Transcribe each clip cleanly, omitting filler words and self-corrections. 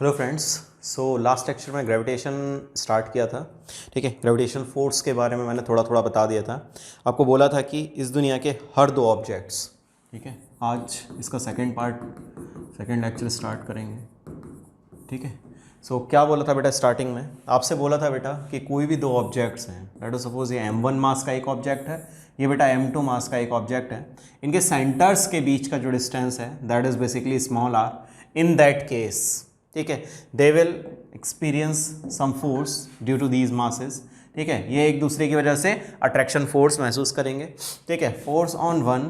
Hello friends. So last lecture में gravitation start किया था। ठीक है, ग्रेविटेशन फोर्स के बारे में मैंने थोड़ा थोड़ा बता दिया था। आपको बोला था कि इस दुनिया के हर दो ऑब्जेक्ट्स, ठीक है, आज इसका सेकंड लेक्चर स्टार्ट करेंगे। ठीक है, सो क्या बोला था बेटा स्टार्टिंग में? आपसे बोला था बेटा कि कोई भी दो ऑब्जेक्ट्स हैं, लेट अस सपोज ये m1 मास का एक ऑब्जेक्ट है, ये बेटा m2 मास का एक ऑब्जेक्ट है। इनके सेंटर्स के बीच का जो डिस्टेंस है that is basically small r। In that case, ठीक है, they will experience some force due to these masses. ठीक है, ये एक दूसरे की वजह से अट्रैक्शन फोर्स महसूस करेंगे। ठीक है, फोर्स ऑन वन,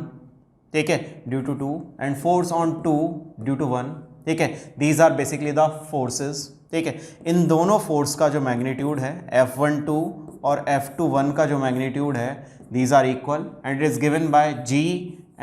ठीक है, due to two, and force on two due to one. ठीक है, these are basically the forces. ठीक है, इन दोनों फोर्स का जो मैग्नीट्यूड है F12 और F21 का जो मैग्नीट्यूड है, these are equal and it is given by G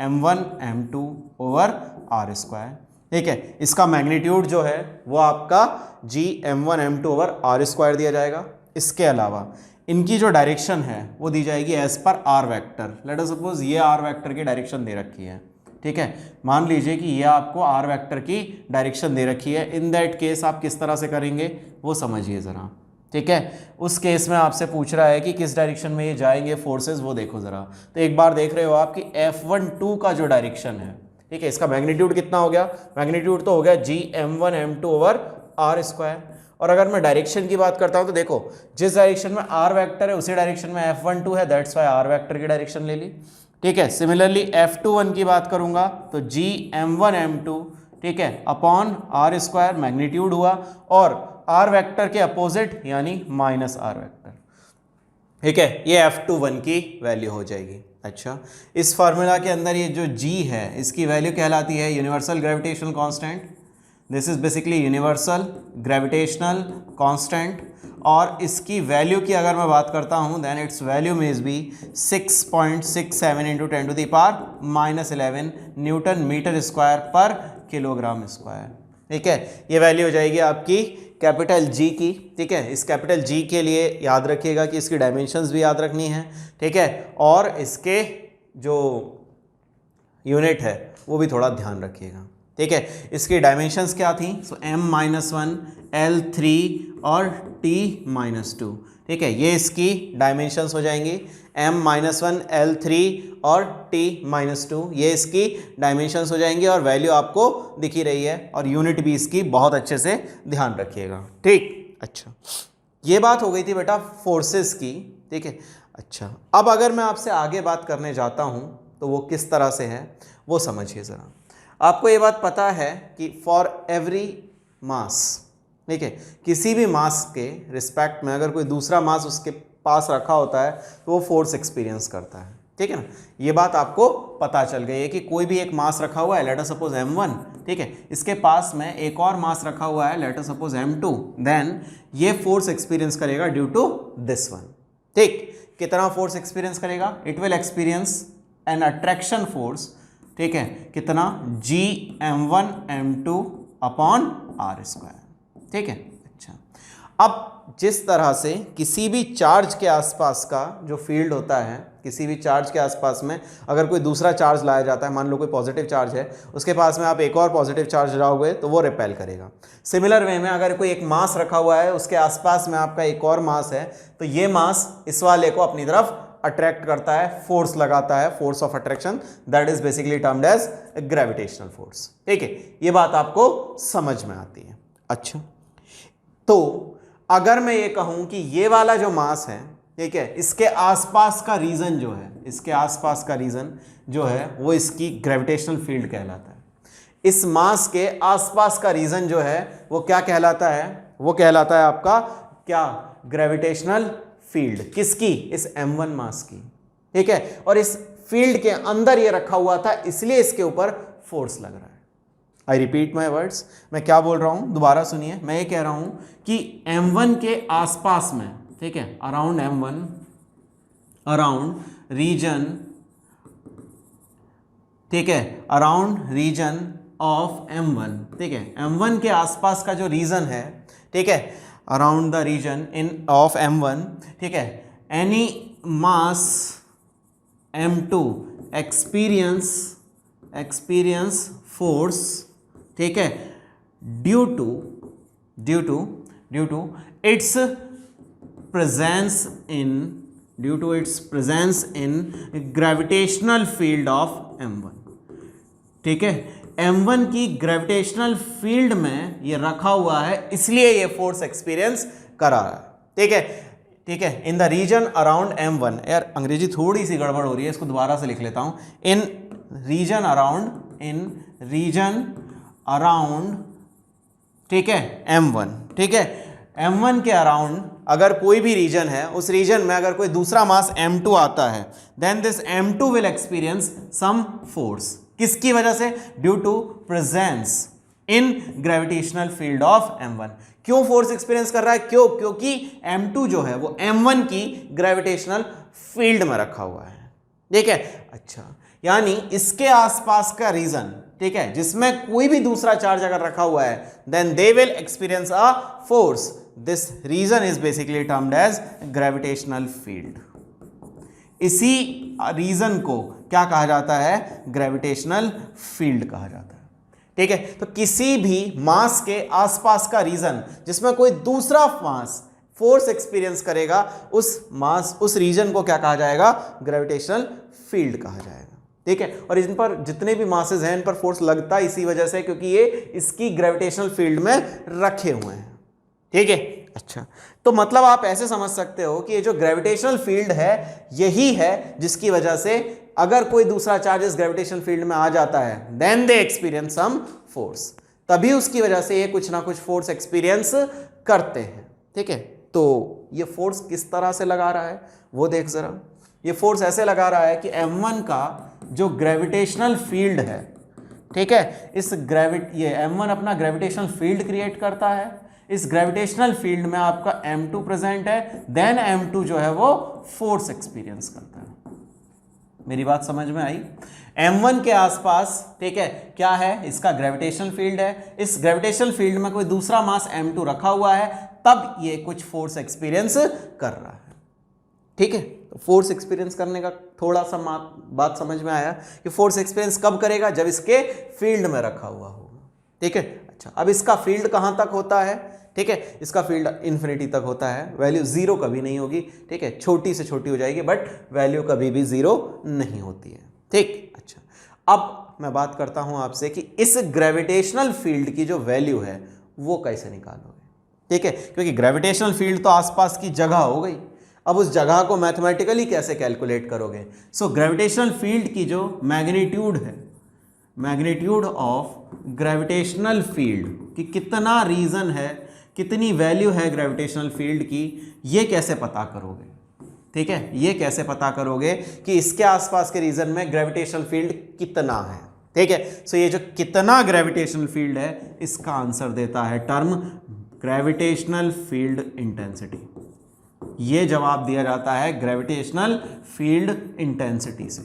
m1 m2 over r square. ठीक है, इसका मैग्नीट्यूड जो है वो आपका G m1 m2 over r square दिया जाएगा। इसके अलावा इनकी जो डायरेक्शन है वो दी जाएगी एज पर r vector. Let us suppose ये r वेक्टर की डायरेक्शन दे रखी है। ठीक है, मान लीजिए कि ये आपको r वेक्टर की डायरेक्शन दे रखी है। इन दैट केस आप किस तरह से करेंगे वो समझिए ज़रा। ठीक है, उस केस में आपसे पूछ रहा है कि किस डायरेक्शन में ये जाएंगे फोर्सेस, वो देखो ज़रा। तो एक बार देख रहे हो आप कि F12 का जो डायरेक्शन है, ठीक है, इसका मैग्नीट्यूड कितना हो गया? मैग्नीट्यूड तो हो गया G m1 m2 over r square. और अगर मैं डायरेक्शन की बात करता हूं तो देखो, जिस डायरेक्शन में r वेक्टर है उसी डायरेक्शन में F12 है, दैट्स वाई r वेक्टर की डायरेक्शन ले ली। ठीक है, सिमिलरली F21 की बात करूंगा तो G m1 m2, ठीक है, अपॉन r स्क्वायर मैग्नीट्यूड हुआ, और r वेक्टर के अपोजिट यानी माइनस r वेक्टर। ठीक है, ये F21 की वैल्यू हो जाएगी। अच्छा, इस फार्मूला के अंदर ये जो G है इसकी वैल्यू कहलाती है universal gravitational constant. This is basically universal gravitational constant, और इसकी वैल्यू की अगर मैं बात करता हूं देन इट्स वैल्यू में is be 6.67 into 10 to the power -11 newton metre square per kilogram square. ठीक है, ये वैल्यू हो जाएगी आपकी कैपिटल G की। ठीक है, इस कैपिटल G के लिए याद रखिएगा कि इसकी डायमेंशंस भी याद रखनी है। ठीक है, और इसके जो यूनिट है वो भी थोड़ा ध्यान रखिएगा। ठीक है, इसकी डायमेंशंस क्या थी? सो m-1 L3 और T-2। ठीक है, ये इसकी डायमेंशंस हो जाएंगी। m-1 L3 और T-2 ये इसकी डायमेंशंस हो जाएंगी, और वैल्यू आपको दिख ही रही है, और यूनिट भी इसकी बहुत अच्छे से ध्यान रखिएगा। ठीक, अच्छा, ये बात हो गई थी बेटा फोर्सेस की। ठीक है, अच्छा, अब अगर मैं आपसे आगे बात करने जाता हूं तो वो किस तरह से है वो समझिए ज़रा। आपको ये बात पता है कि फॉर एवरी मास, ठीक है, किसी भी मास के रिस्पेक्ट में अगर कोई दूसरा मास उसके पास रखा होता है तो वो फोर्स एक्सपीरियंस करता है। ठीक है ना, ये बात आपको पता चल गई है कि कोई भी एक मास रखा हुआ है, लेट अस सपोज m1, ठीक है, इसके पास में एक और मास रखा हुआ है, let us suppose m2, then ये फोर्स एक्सपीरियंस करेगा ड्यू टू दिस वन। ठीक, कितना फोर्स एक्सपीरियंस करेगा? It will experience an attraction force. ठीक है, कितना? G m1 m2 upon r square. ठीक है, अच्छा, अब जिस तरह से किसी भी चार्ज के आसपास का जो फील्ड होता है, किसी भी चार्ज के आसपास में अगर कोई दूसरा चार्ज लाया जाता है, मान लो कोई पॉजिटिव चार्ज है, उसके पास में आप एक और पॉजिटिव चार्ज लाओगे तो वो रिपेल करेगा। सिमिलर वे में अगर कोई एक मास रखा हुआ है, उसके आसपास में आपका एक और मास है, तो ये मास इस वाले को अपनी तरफ अट्रैक्ट करता है, फोर्स लगाता है, force of attraction, that is basically termed as gravitational force. ठीक है, ये बात आपको समझ में आती है। अच्छा, तो अगर मैं ये कहूं कि ये वाला जो मास है, ठीक है, इसके आसपास का रीजन जो है, इसके आसपास का रीजन जो है वो इसकी ग्रेविटेशनल फील्ड कहलाता है। इस मास के आसपास का रीजन जो है वो क्या कहलाता है? वो कहलाता है आपका क्या? Gravitational field. किसकी? इस m1 मास की। ठीक है, और इस फील्ड के अंदर ये रखा हुआ था, इसलिए इसके ऊपर फोर्स लग रहा है। आई रिपीट माई वर्ड्स, मैं क्या बोल रहा हूं दोबारा सुनिए। मैं ये कह रहा हूं कि m1 के आसपास में, ठीक है, अराउंड m1, अराउंड रीजन, ठीक है, अराउंड रीजन ऑफ m1, ठीक है, m1 के आसपास का जो रीजन है, ठीक है, around the region in of m1, ठीक है, एनी मास m2 एक्सपीरियंस फोर्स, ठीक है, due to due to its presence in gravitational field of m1। ठीक है, m1 की ग्रेविटेशनल फील्ड में ये रखा हुआ है, इसलिए ये फोर्स एक्सपीरियंस करा रहा है। ठीक है, in the region around m1। यार अंग्रेजी थोड़ी सी गड़बड़ हो रही है, इसको दोबारा से लिख लेता हूं। इन रीजन अराउंड ठीक है m1। ठीक है, m1 के अराउंड अगर कोई भी रीजन है, उस रीजन में अगर कोई दूसरा मास m2 आता है, then this m2 will experience some force. किसकी वजह से? Due to presence in gravitational field of m1। क्यों फोर्स एक्सपीरियंस कर रहा है? क्योंकि m2 जो है वो m1 की ग्रेविटेशनल फील्ड में रखा हुआ है। ठीक है, अच्छा, यानी इसके आसपास का रीजन, ठीक है, जिसमें कोई भी दूसरा चार्ज अगर रखा हुआ है, then they will experience a force. This region is basically termed as gravitational field. इसी रीजन को क्या कहा जाता है? ग्रेविटेशनल फील्ड कहा जाता है। ठीक है, तो किसी भी मास के आसपास का रीजन जिसमें कोई दूसरा मास फोर्स एक्सपीरियंस करेगा, उस रीजन को क्या कहा जाएगा? ग्रेविटेशनल फील्ड कहा जाएगा। ठीक है, और इन पर जितने भी मासेस हैं, इन पर फोर्स लगता है इसी वजह से, क्योंकि ये इसकी ग्रेविटेशनल फील्ड में रखे हुए हैं। ठीक है, अच्छा, तो मतलब आप ऐसे समझ सकते हो कि ये जो ग्रेविटेशनल फील्ड है, यही है जिसकी वजह से अगर कोई दूसरा चार्ज इस ग्रेविटेशनल फील्ड में आ जाता है, then they experience some force. तभी उसकी वजह से ये कुछ ना कुछ फोर्स एक्सपीरियंस करते हैं। ठीक है, तो ये फोर्स किस तरह से लगा रहा है वो देख जरा। ये फोर्स ऐसे लगा रहा है कि m1 का जो ग्रेविटेशनल फील्ड है, ठीक है, ये m1 अपना ग्रेविटेशनल फील्ड क्रिएट करता है। इस ग्रेविटेशनल फील्ड में आपका m2 प्रेजेंट है, देन m2 जो है वो फोर्स एक्सपीरियंस करता है। मेरी बात समझ में आई? m1 के आसपास, ठीक है, क्या है? इसका ग्रेविटेशनल फील्ड है। इस ग्रेविटेशनल फील्ड में कोई दूसरा मास m2 रखा हुआ है, तब ये कुछ फोर्स एक्सपीरियंस कर रहा है। ठीक है, तो फोर्स एक्सपीरियंस करने का थोड़ा सा बात समझ में आया कि फोर्स एक्सपीरियंस कब करेगा? जब इसके फील्ड में रखा हुआ होगा। ठीक है, अच्छा, अब इसका फील्ड कहाँ तक होता है? ठीक है, इसका फील्ड इन्फिनिटी तक होता है, वैल्यू जीरो कभी नहीं होगी। ठीक है, छोटी से छोटी हो जाएगी, बट वैल्यू कभी भी जीरो नहीं होती है। ठीक, अच्छा, अब मैं बात करता हूं आपसे कि इस ग्रेविटेशनल फील्ड की जो वैल्यू है वो कैसे निकालोगे। ठीक है, क्योंकि ग्रेविटेशनल फील्ड तो आसपास की जगह हो गई, अब उस जगह को मैथमेटिकली कैसे कैलकुलेट करोगे? सो ग्रेविटेशनल फील्ड की जो मैग्नीट्यूड है, मैग्नीट्यूड ऑफ ग्रेविटेशनल फील्ड कि कितना रीजन है, कितनी वैल्यू है ग्रेविटेशनल फील्ड की, ये कैसे पता करोगे? ठीक है, ये कैसे पता करोगे कि इसके आसपास के रीजन में ग्रेविटेशनल फील्ड कितना है? ठीक है, सो ये जो कितना ग्रेविटेशनल फील्ड है, इसका आंसर देता है टर्म ग्रेविटेशनल फील्ड इंटेंसिटी। ये जवाब दिया जाता है ग्रेविटेशनल फील्ड इंटेंसिटी से।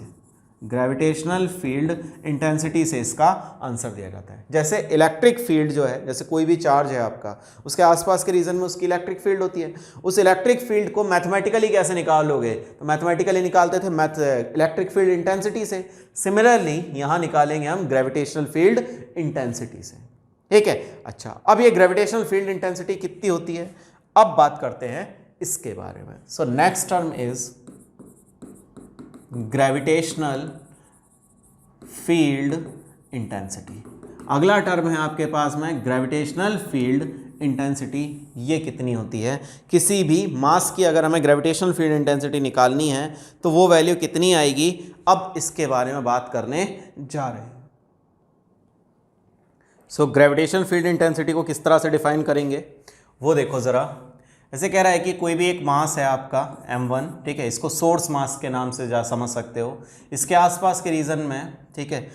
ग्रेविटेशनल फील्ड इंटेंसिटी से इसका आंसर दिया जाता है। जैसे इलेक्ट्रिक फील्ड जो है, जैसे कोई भी चार्ज है आपका, उसके आसपास के रीजन में उसकी इलेक्ट्रिक फील्ड होती है। उस इलेक्ट्रिक फील्ड को मैथमेटिकली कैसे निकालोगे? तो मैथमेटिकली निकालते थे इलेक्ट्रिक फील्ड इंटेंसिटी से। सिमिलरली यहाँ निकालेंगे हम ग्रेविटेशनल फील्ड इंटेंसिटी से। ठीक है, अच्छा, अब ये ग्रेविटेशनल फील्ड इंटेंसिटी कितनी होती है, अब बात करते हैं इसके बारे में। So next term is gravitational field intensity. अगला टर्म है आपके पास में ग्रेविटेशनल फील्ड इंटेंसिटी। ये कितनी होती है? किसी भी मास की अगर हमें ग्रेविटेशनल फील्ड इंटेंसिटी निकालनी है तो वो वैल्यू कितनी आएगी, अब इसके बारे में बात करने जा रहे हैं। सो ग्रेविटेशनल फील्ड इंटेंसिटी को किस तरह से डिफाइन करेंगे वो देखो ज़रा। ऐसे कह रहा है कि कोई भी एक मास है आपका m1, ठीक है, इसको सोर्स मास के नाम से समझ सकते हो। इसके आसपास के रीजन में, ठीक है,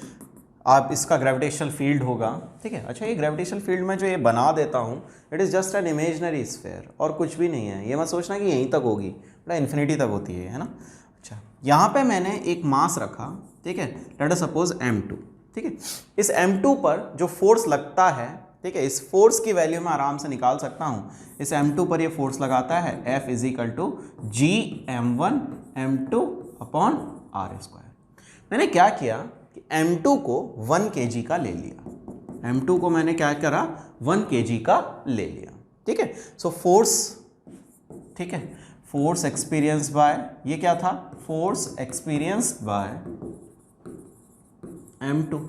आप इसका ग्रेविटेशनल फील्ड होगा। ठीक है, अच्छा, ये ग्रेविटेशनल फील्ड में जो ये बना देता हूँ, it is just an imaginary sphere और कुछ भी नहीं है। ये मत सोचना कि यहीं तक होगी, बड़ा इन्फिनिटी तक होती है ना। अच्छा, यहाँ पे मैंने एक मास रखा, ठीक है, लेट अस सपोज m2। ठीक है, इस m2 पर जो फोर्स लगता है, ठीक है, इस फोर्स की वैल्यू मैं आराम से निकाल सकता हूँ। इस m2 पर ये फोर्स लगाता है F = Gm1 m2 upon r²। मैंने क्या किया कि m2 को 1 kg का ले लिया। m2 को मैंने क्या करा 1 kg का ले लिया, ठीक है। सो फोर्स, ठीक है, फोर्स एक्सपीरियंस बाय, ये क्या था, फोर्स एक्सपीरियंस बाय m2।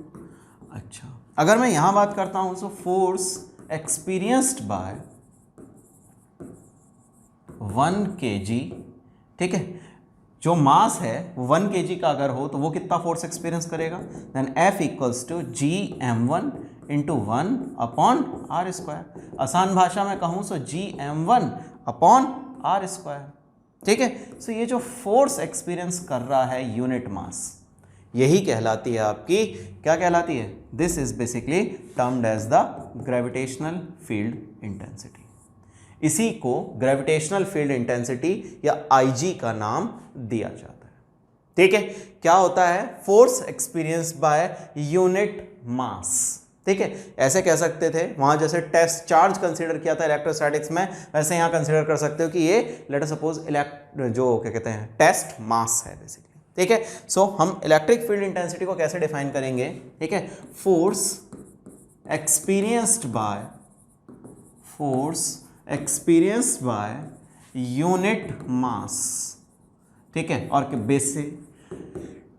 अच्छा, अगर मैं यहां बात करता हूं so force experienced bye 1 kg, ठीक है, जो मास है वो 1 kg का अगर हो तो वो कितना फोर्स एक्सपीरियंस करेगा, then F equals to gm1 into 1 upon R square. आसान भाषा में कहूँ सो gm1 अपॉन आर स्क्वायर, ठीक है। सो ये जो फोर्स एक्सपीरियंस कर रहा है यूनिट मास, यही कहलाती है आपकी, क्या कहलाती है, this is basically termed as the gravitational field intensity. इसी को ग्रेविटेशनल फील्ड इंटेंसिटी या IG का नाम दिया जाता है, ठीक है। क्या होता है, force experience by unit mass, ठीक है। ऐसे कह सकते थे, वहां जैसे टेस्ट चार्ज कंसीडर किया था इलेक्ट्रोस्टैटिक्स में, वैसे यहां कंसीडर कर सकते हो कि ये लेट अस सपोज जो क्या कहते हैं टेस्ट मास है बेसिकली, ठीक है। सो हम इलेक्ट्रिक फील्ड इंटेंसिटी को कैसे डिफाइन करेंगे, ठीक है, force experienced by unit mass, ठीक है, और बेसिक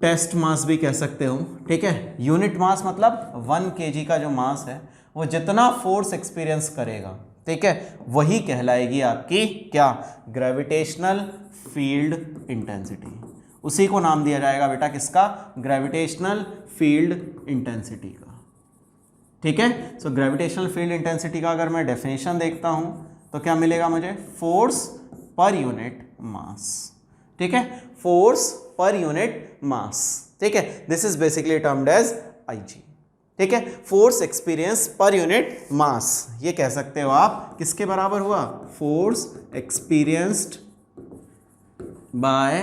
टेस्ट मास भी कह सकते हो, ठीक है। यूनिट मास मतलब 1 kg का जो मास है वो जितना फोर्स एक्सपीरियंस करेगा, ठीक है, वही कहलाएगी आपकी क्या, ग्रेविटेशनल फील्ड इंटेंसिटी। उसी को नाम दिया जाएगा बेटा किसका, ग्रेविटेशनल फील्ड इंटेंसिटी का, ठीक है। सो ग्रेविटेशनल फील्ड इंटेंसिटी का अगर मैं डेफिनेशन देखता हूं तो क्या मिलेगा मुझे, फोर्स पर यूनिट मास, ठीक है, फोर्स पर यूनिट मास, ठीक है, this is basically termed as IG, ठीक है। Force experience per unit mass, ये कह सकते हो आप किसके बराबर हुआ, फोर्स एक्सपीरियंस्ड बाय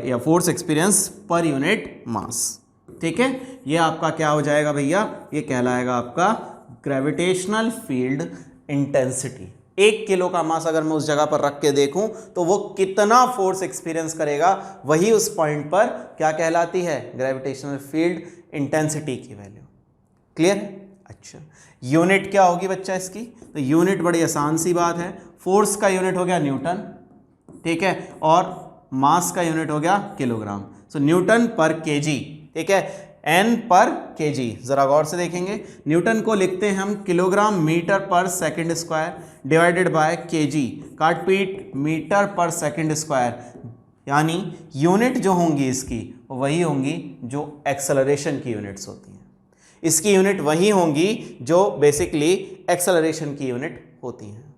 या force experience per unit mass, ठीक है। ये आपका क्या हो जाएगा भैया, ये कहलाएगा आपका ग्रेविटेशनल फील्ड इंटेंसिटी। 1 किलो का मास अगर मैं उस जगह पर रख के देखूं तो वो कितना फोर्स एक्सपीरियंस करेगा, वही उस पॉइंट पर क्या कहलाती है, ग्रेविटेशनल फील्ड इंटेंसिटी की वैल्यू। क्लियर है? अच्छा, यूनिट क्या होगी बच्चा इसकी, तो यूनिट बड़ी आसान सी बात है, फोर्स का यूनिट हो गया न्यूटन, ठीक है, और मास का यूनिट हो गया किलोग्राम। सो न्यूटन पर केजी, ठीक है, एन पर केजी। जरा गौर से देखेंगे, न्यूटन को लिखते हैं हम किलोग्राम मीटर पर second square divided by KG, काट पीट मीटर पर सेकंड स्क्वायर, यानी यूनिट जो होंगी इसकी वही होंगी जो एक्सेलरेशन की यूनिट्स होती हैं, इसकी यूनिट वही होंगी जो बेसिकली एक्सेलरेशन की यूनिट होती हैं,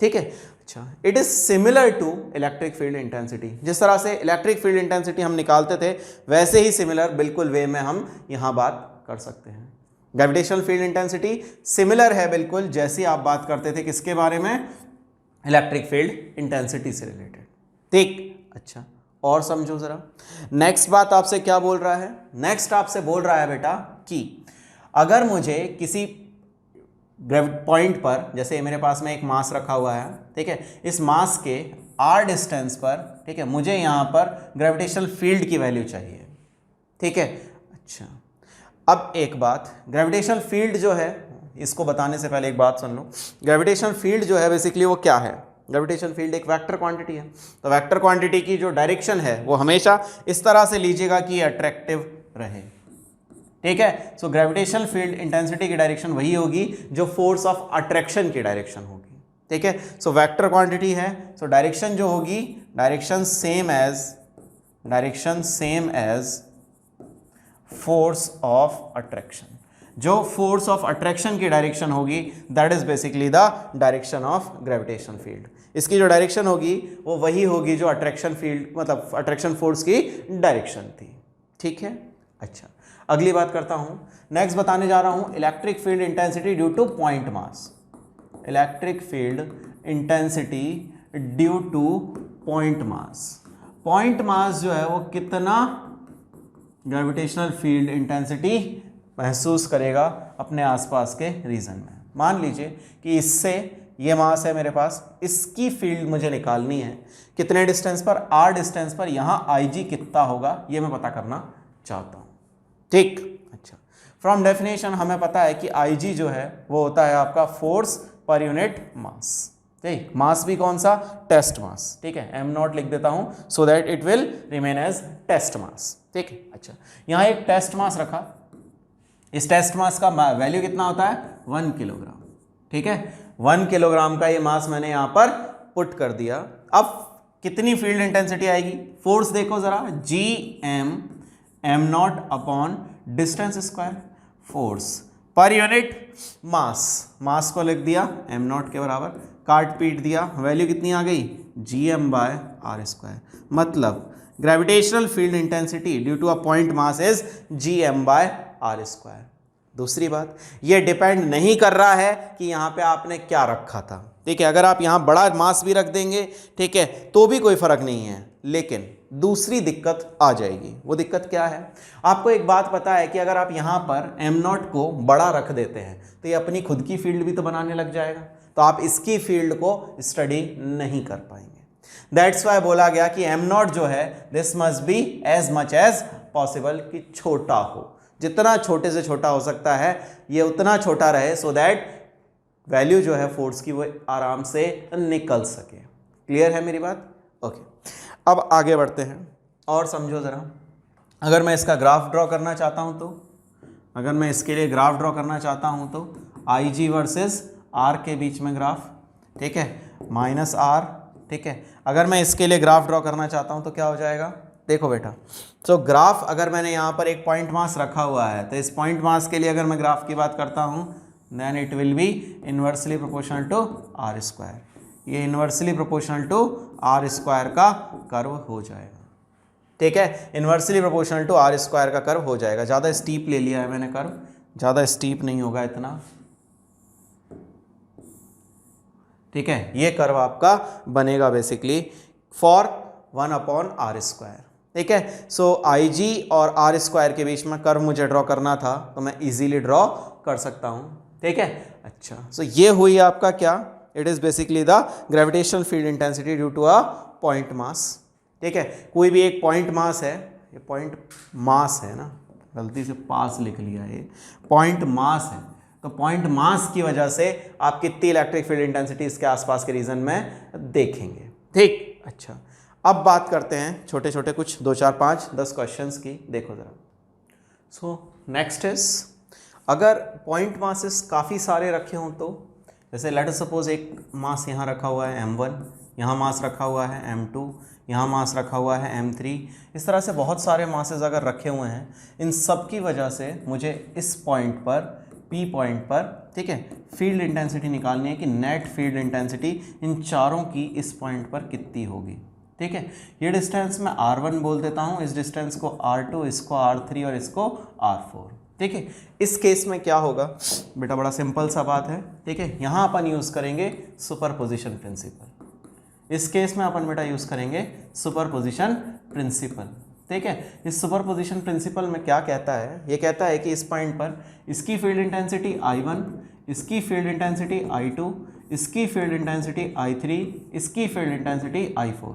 ठीक है। अच्छा, it is similar to electric field intensity. जिस तरह से इलेक्ट्रिक फील्ड इंटेंसिटी हम निकालते थे वैसे ही सिमिलर बिल्कुल वे में हम यहां बात कर सकते हैं। ग्रेविटेशनल फील्ड इंटेंसिटी सिमिलर है बिल्कुल जैसी आप बात करते थे किसके बारे में, इलेक्ट्रिक फील्ड इंटेंसिटी से रिलेटेड, ठीक। अच्छा, और समझो जरा, नेक्स्ट बात आपसे क्या बोल रहा है, नेक्स्ट आपसे बोल रहा है बेटा कि अगर मुझे किसी पॉइंट पर, जैसे मेरे पास में एक मास रखा हुआ है, ठीक है, इस मास के r डिस्टेंस पर, ठीक है, मुझे यहाँ पर ग्रेविटेशनल फील्ड की वैल्यू चाहिए, ठीक है। अच्छा, अब एक बात, ग्रेविटेशनल फील्ड जो है, इसको बताने से पहले एक बात सुन लो, ग्रेविटेशनल फील्ड जो है बेसिकली वो क्या है, ग्रेविटेशनल फील्ड एक वेक्टर क्वांटिटी है। तो वेक्टर क्वांटिटी की जो डायरेक्शन है वो हमेशा इस तरह से लीजिएगा कि अट्रैक्टिव रहे, ठीक है। सो ग्रेविटेशनल फील्ड इंटेंसिटी की डायरेक्शन वही होगी जो फोर्स ऑफ अट्रैक्शन की डायरेक्शन होगी, ठीक है। सो वेक्टर क्वांटिटी है, सो डायरेक्शन जो होगी, direction same as force of attraction. जो फोर्स ऑफ अट्रैक्शन की डायरेक्शन होगी that is basically the direction of gravitational field. इसकी जो डायरेक्शन होगी वो वही होगी जो अट्रैक्शन फील्ड मतलब अट्रैक्शन फोर्स की डायरेक्शन थी, ठीक है। अच्छा, अगली बात करता हूं, नेक्स्ट बताने जा रहा हूं electric field intensity due two point mass. Electric field intensity due two point mass. Point mass जो है वो कितना ग्रेविटेशनल फील्ड इंटेंसिटी महसूस करेगा अपने आसपास के रीजन में। मान लीजिए कि इससे ये मास है मेरे पास, इसकी फील्ड मुझे निकालनी है, कितने डिस्टेंस पर, r डिस्टेंस पर, यहाँ IG कितना होगा ये मैं पता करना चाहता हूँ, ठीक। अच्छा, फ्रॉम डेफिनेशन हमें पता है कि IG जो है वो होता है आपका फोर्स पर यूनिट मास, ठीक। मास भी कौन सा, टेस्ट मास, ठीक है। m0 लिख देता हूं so that it will remain as test mass, ठीक है। अच्छा, यहां एक टेस्ट मास रखा, इस टेस्ट मास का वैल्यू कितना होता है 1 किलोग्राम, ठीक है। 1 किलोग्राम का ये मास मैंने यहां पर पुट कर दिया। अब कितनी फील्ड इंटेंसिटी आएगी, फोर्स देखो जरा, Gm m0 upon distance square, force पर यूनिट मास को लिख दिया m0 के बराबर, काट पीट दिया, वैल्यू कितनी आ गई Gm बाय आर स्क्वायर, मतलब gravitational field intensity due to a point mass is Gm by are square. दूसरी बात, ये डिपेंड नहीं कर रहा है कि यहाँ पे आपने क्या रखा था, ठीक है। अगर आप यहाँ बड़ा मास भी रख देंगे, ठीक है, तो भी कोई फर्क नहीं है, लेकिन दूसरी दिक्कत आ जाएगी। वो दिक्कत क्या है, आपको एक बात पता है कि अगर आप यहाँ पर m0 को बड़ा रख देते हैं तो ये अपनी खुद की फील्ड भी तो बनाने लग जाएगा, तो आप इसकी फील्ड को स्टडी नहीं कर पाएंगे। दैट्स वाई बोला गया कि m0 जो है this must be as much as possible कि छोटा हो, जितना छोटे से छोटा हो सकता है ये उतना छोटा रहे, सो दैट वैल्यू जो है फोर्स की वो आराम से निकल सके। क्लियर है मेरी बात? ओके, अब आगे बढ़ते हैं और समझो ज़रा। अगर मैं इसका ग्राफ ड्रॉ करना चाहता हूँ तो, अगर मैं इसके लिए ग्राफ ड्रॉ करना चाहता हूँ तो IG वर्सेस R के बीच में ग्राफ, ठीक है, माइनस R, ठीक है। अगर मैं इसके लिए ग्राफ ड्रॉ करना चाहता हूँ तो क्या हो जाएगा, देखो बेटा, तो ग्राफ अगर मैंने यहाँ पर एक पॉइंट मास रखा हुआ है तो इस पॉइंट मास के लिए अगर मैं ग्राफ की बात करता हूँ then it will be inversely proportional to are square. ये inversely proportional to are square का कर्व हो जाएगा, ठीक है, inversely proportional to are square का कर्व हो जाएगा। ज़्यादा स्टीप ले लिया है मैंने कर्व, ज़्यादा स्टीप नहीं होगा इतना, ठीक है। ये कर्व आपका बनेगा basically for 1 upon R square, ठीक है। सो IG और आर स्क्वायर के बीच में कर्व मुझे ड्रॉ करना था तो मैं इजीली ड्रॉ कर सकता हूँ, ठीक है। अच्छा, सो ये हुई आपका क्या, it is basically the gravitational field intensity due to a point mass, ठीक है। कोई भी एक पॉइंट मास है, ये पॉइंट मास है ना, गलती से पास लिख लिया, ये पॉइंट मास है, तो पॉइंट मास की वजह से आप कितनी इलेक्ट्रिक फील्ड इंटेंसिटी इसके आसपास के रीजन में देखेंगे, ठीक। अच्छा, अब बात करते हैं छोटे छोटे कुछ 2 4 5 10 क्वेश्चंस की, देखो ज़रा। सो नेक्स्ट इज, अगर पॉइंट मासेस काफ़ी सारे रखे हों तो, जैसे लेट अस सपोज एक मास यहाँ रखा हुआ है m1, यहाँ मास रखा हुआ है m2, यहाँ मास रखा हुआ है m3, इस तरह से बहुत सारे मासेस अगर रखे हुए हैं, इन सब की वजह से मुझे इस पॉइंट पर P पॉइंट पर, ठीक है, फील्ड इंटेंसिटी निकालनी है कि नेट फील्ड इंटेंसिटी इन चारों की इस पॉइंट पर कितनी होगी, ठीक है। ये डिस्टेंस मैं R1 बोल देता हूँ, इस डिस्टेंस को R2, इसको R3 और इसको R4, ठीक है। इस केस में क्या होगा बेटा, बड़ा सिंपल सा बात है, ठीक है। यहाँ अपन यूज़ करेंगे सुपरपोजिशन प्रिंसिपल, इस केस में अपन बेटा यूज़ करेंगे सुपरपोजिशन प्रिंसिपल, ठीक है। इस सुपरपोजिशन प्रिंसिपल में क्या कहता है, ये कहता है कि इस पॉइंट पर इसकी फील्ड इंटेंसिटी I1, इसकी फील्ड इंटेंसिटी I2, इसकी फील्ड इंटेंसिटी I3, इसकी फील्ड इंटेंसिटी I4,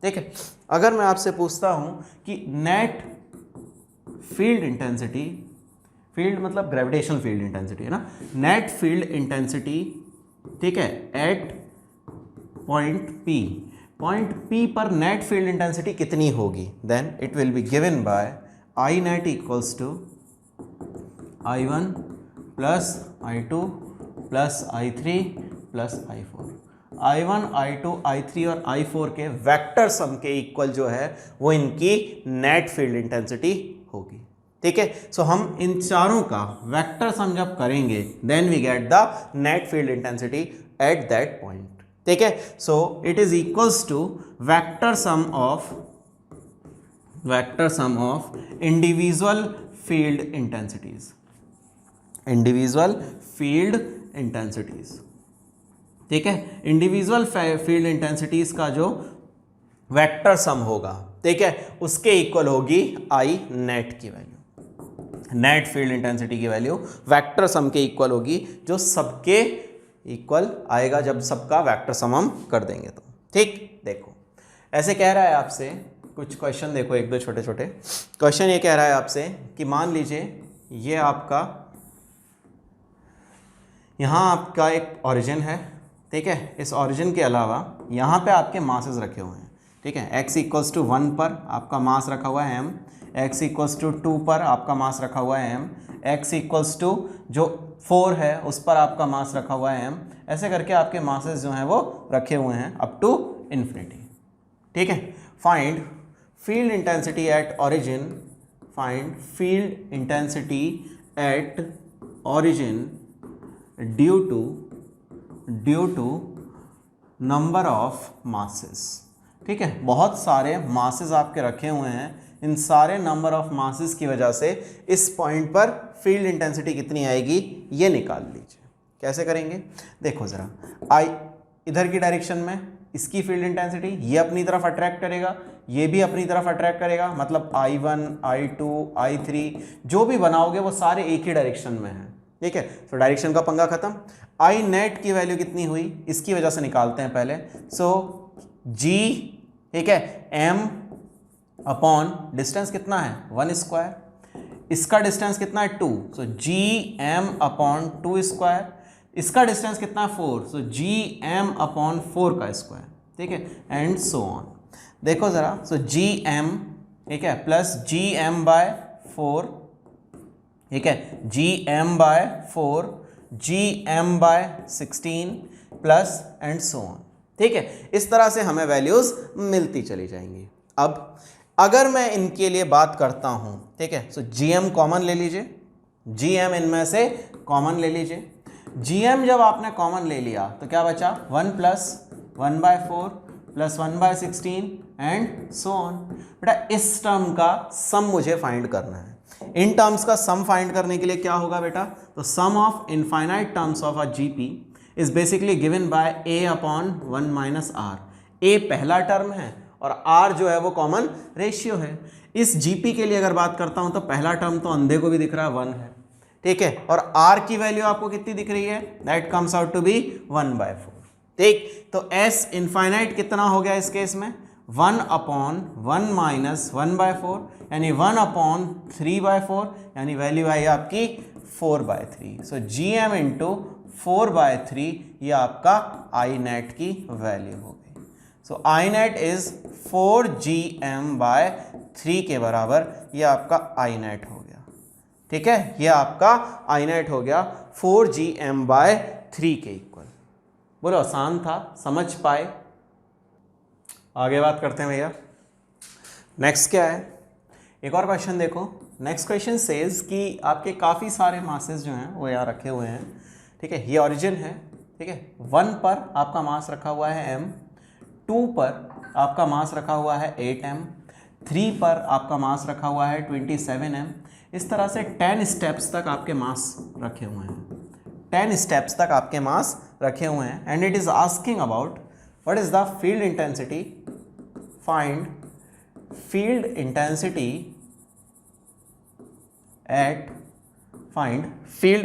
ठीक है। अगर मैं आपसे पूछता हूँ कि नेट फील्ड इंटेंसिटी, फील्ड मतलब ग्रेविटेशनल फील्ड इंटेंसिटी है ना, नेट फील्ड इंटेंसिटी, ठीक है, एट पॉइंट P पर नेट फील्ड इंटेंसिटी कितनी होगी, then it will be given by I net equals to I1 plus I2 plus I3 plus I4। I1, I2, I3 और I4 के vector sum के equal जो है वो इनकी नेट फील्ड इंटेंसिटी होगी, ठीक है। सो हम इन चारों का वेक्टर सम जब करेंगे then we get the net field intensity at that point, ठीक है। So it is equals to vector sum of individual field intensities, individual field intensities, ठीक है। इंडिविजुअल फील्ड इंटेंसिटीज का जो वेक्टर सम होगा, ठीक है, उसके इक्वल होगी आई नेट की वैल्यू, नेट फील्ड इंटेंसिटी की वैल्यू वेक्टर सम के इक्वल होगी, जो सबके इक्वल आएगा जब सबका वेक्टर सम हम कर देंगे तो, ठीक। देखो ऐसे कह रहा है आपसे कुछ क्वेश्चन, देखो एक दो छोटे छोटे क्वेश्चन। ये कह रहा है आपसे कि मान लीजिए ये आपका यहाँ आपका एक ओरिजिन है, ठीक है। इस ओरिजिन के अलावा यहाँ पे आपके मासेस रखे हुए हैं, ठीक है। x इक्वल्स टू 1 पर आपका मास रखा हुआ है m, x इक्वल्स टू 2 पर आपका मास रखा हुआ है m, x इक्वल्स टू जो 4 है उस पर आपका मास रखा हुआ है m, ऐसे करके आपके मासेस जो हैं वो रखे हुए हैं अप टू इन्फिनिटी, ठीक है। Find field intensity at origin, find field intensity at origin due to number of masses, ठीक है। बहुत सारे मासेस आपके रखे हुए हैं, इन सारे नंबर ऑफ मासेस की वजह से इस पॉइंट पर फील्ड इंटेंसिटी कितनी आएगी ये निकाल लीजिए। कैसे करेंगे देखो ज़रा, आई इधर की डायरेक्शन में इसकी फील्ड इंटेंसिटी ये अपनी तरफ अट्रैक्ट करेगा, ये भी अपनी तरफ अट्रैक्ट करेगा, मतलब I1 I2 I3 जो भी बनाओगे वो सारे एक ही डायरेक्शन में हैं, ठीक है। तो डायरेक्शन का पंगा खत्म। आई नेट की वैल्यू कितनी हुई इसकी वजह से निकालते हैं पहले। सो जी, ठीक है, m अपॉन डिस्टेंस कितना है 1 स्क्वायर, इसका डिस्टेंस कितना है 2, सो जी m अपॉन 2 स्क्वायर, इसका डिस्टेंस कितना है 4, सो जी m अपॉन 4 का स्क्वायर, ठीक है, एंड सो ऑन। देखो ज़रा, सो जी m, ठीक है, प्लस जी m बाय 4, ठीक है, G m by 4, G m by 16 plus and so on, ठीक है। इस तरह से हमें वैल्यूज़ मिलती चली जाएंगी। अब अगर मैं इनके लिए बात करता हूँ, ठीक है, सो जी m कॉमन ले लीजिए, जी m इनमें से कॉमन ले लीजिए। जी m जब आपने कॉमन ले लिया तो क्या बचा 1 plus 1 by 4 plus 1 by 16 and so on. बेटा इस टर्म का सम मुझे फाइंड करना है। इन टर्म्स का सम फाइंड करने के लिए क्या होगा बेटा, तो sum of infinite terms of a GP is basically given by a upon 1 minus R. a पहला टर्म है और r जो है वो कॉमन रेशियो है। इस जीपी के लिए अगर बात करता हूं तो पहला टर्म तो अंधे को भी दिख रहा है 1 है, ठीक है, और r की वैल्यू आपको कितनी दिख रही है, that comes out to be 1/4, ठीक। तो s इनफाइनाइट कितना हो गया इस केस में 1 अपॉन 1 माइनस 1/4 यानी 1 अपॉन 3/4 यानी वैल्यू आई आपकी 4/3। सो जी एम इंटू 4/3 ये आपका आई नेट की वैल्यू हो गई। सो आई नेट इज 4gm/3 के बराबर ये आपका आई नेट हो गया, ठीक है, ये आपका आई नेट हो गया 4gm/3 के इक्वल। बोलो आसान था, समझ पाए। आगे बात करते हैं भैया। नेक्स्ट क्या है, एक और क्वेश्चन देखो। नेक्स्ट क्वेश्चन सेज कि आपके काफ़ी सारे मासेस जो हैं वो यहाँ रखे हुए हैं, ठीक है, ये ओरिजिन है, ठीक है। 1 पर आपका मास रखा हुआ है m, 2 पर आपका मास रखा हुआ है 8m, 3 पर आपका मास रखा हुआ है 27m। इस तरह से 10 स्टेप्स तक आपके मास रखे हुए हैं, 10 स्टेप्स तक आपके मास रखे हुए हैं। And it is asking about what is the field intensity, find field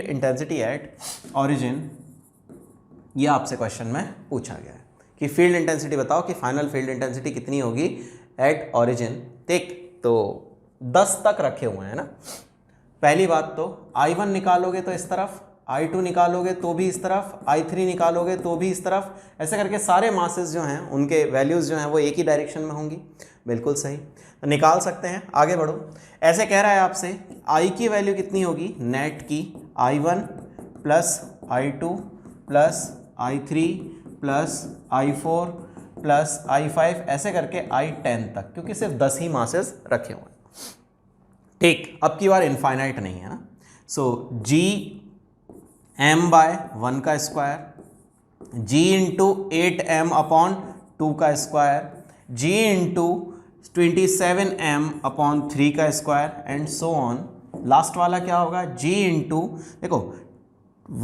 intensity at origin. ये आपसे क्वेश्चन में पूछा गया है कि फील्ड इंटेंसिटी बताओ कि फाइनल फील्ड इंटेंसिटी कितनी होगी एट ओरिजिन, ठीक। तो 10 तक रखे हुए हैं ना। पहली बात तो I1 निकालोगे तो इस तरफ, I2 निकालोगे तो भी इस तरफ, I3 निकालोगे तो भी इस तरफ, ऐसे करके सारे मासेस जो हैं उनके वैल्यूज़ जो हैं वो एक ही डायरेक्शन में होंगी। बिल्कुल सही, तो निकाल सकते हैं। आगे बढ़ो। ऐसे कह रहा है आपसे I की वैल्यू कितनी होगी नेट की, I1 plus I2 plus I3 plus I4 plus I5 ऐसे करके I10 तक, क्योंकि सिर्फ 10 ही मासेस रखे हुए हैं, ठीक। अब की बार इनफाइनाइट नहीं है ना। सो जी m बाय 1 का square, g into 8m upon 2 का square, g into 27m upon 3 का square and so on. Last वाला क्या होगा, g इंटू देखो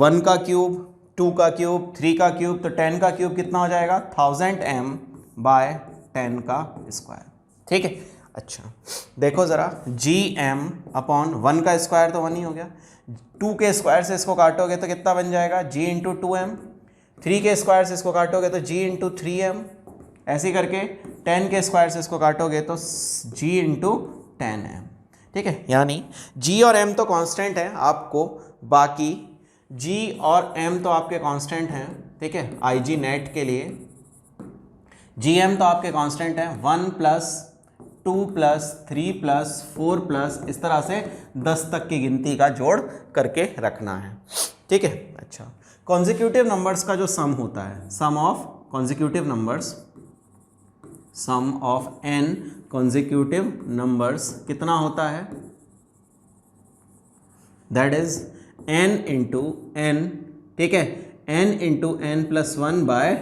1 का क्यूब, 2 का क्यूब, 3 का क्यूब, तो 10 का क्यूब कितना हो जाएगा 1000m बाय 10 का स्क्वायर, ठीक है। अच्छा देखो ज़रा, जी एम अपॉन 1 का स्क्वायर तो 1 ही हो गया, 2 के स्क्वायर से इसको काटोगे तो कितना बन जाएगा g इंटू 2m, 3 के स्क्वायर से इसको काटोगे तो g इंटू 3m, ऐसे करके 10 के स्क्वायर से इसको काटोगे तो g इंटू 10m, ठीक है, यानी g और m तो कांस्टेंट है आपको, बाकी g और m तो आपके कांस्टेंट हैं, ठीक है, IG नेट के लिए gm तो आपके कांस्टेंट है 1 प्लस 2 प्लस 3 प्लस 4 प्लस इस तरह से 10 तक की गिनती का जोड़ करके रखना है, ठीक है। अच्छा, कॉन्जिक्यूटिव नंबर्स का जो सम होता है, sum of consecutive numbers, sum of n consecutive numbers कितना होता है, that is n into n, ठीक है, n into n plus 1 by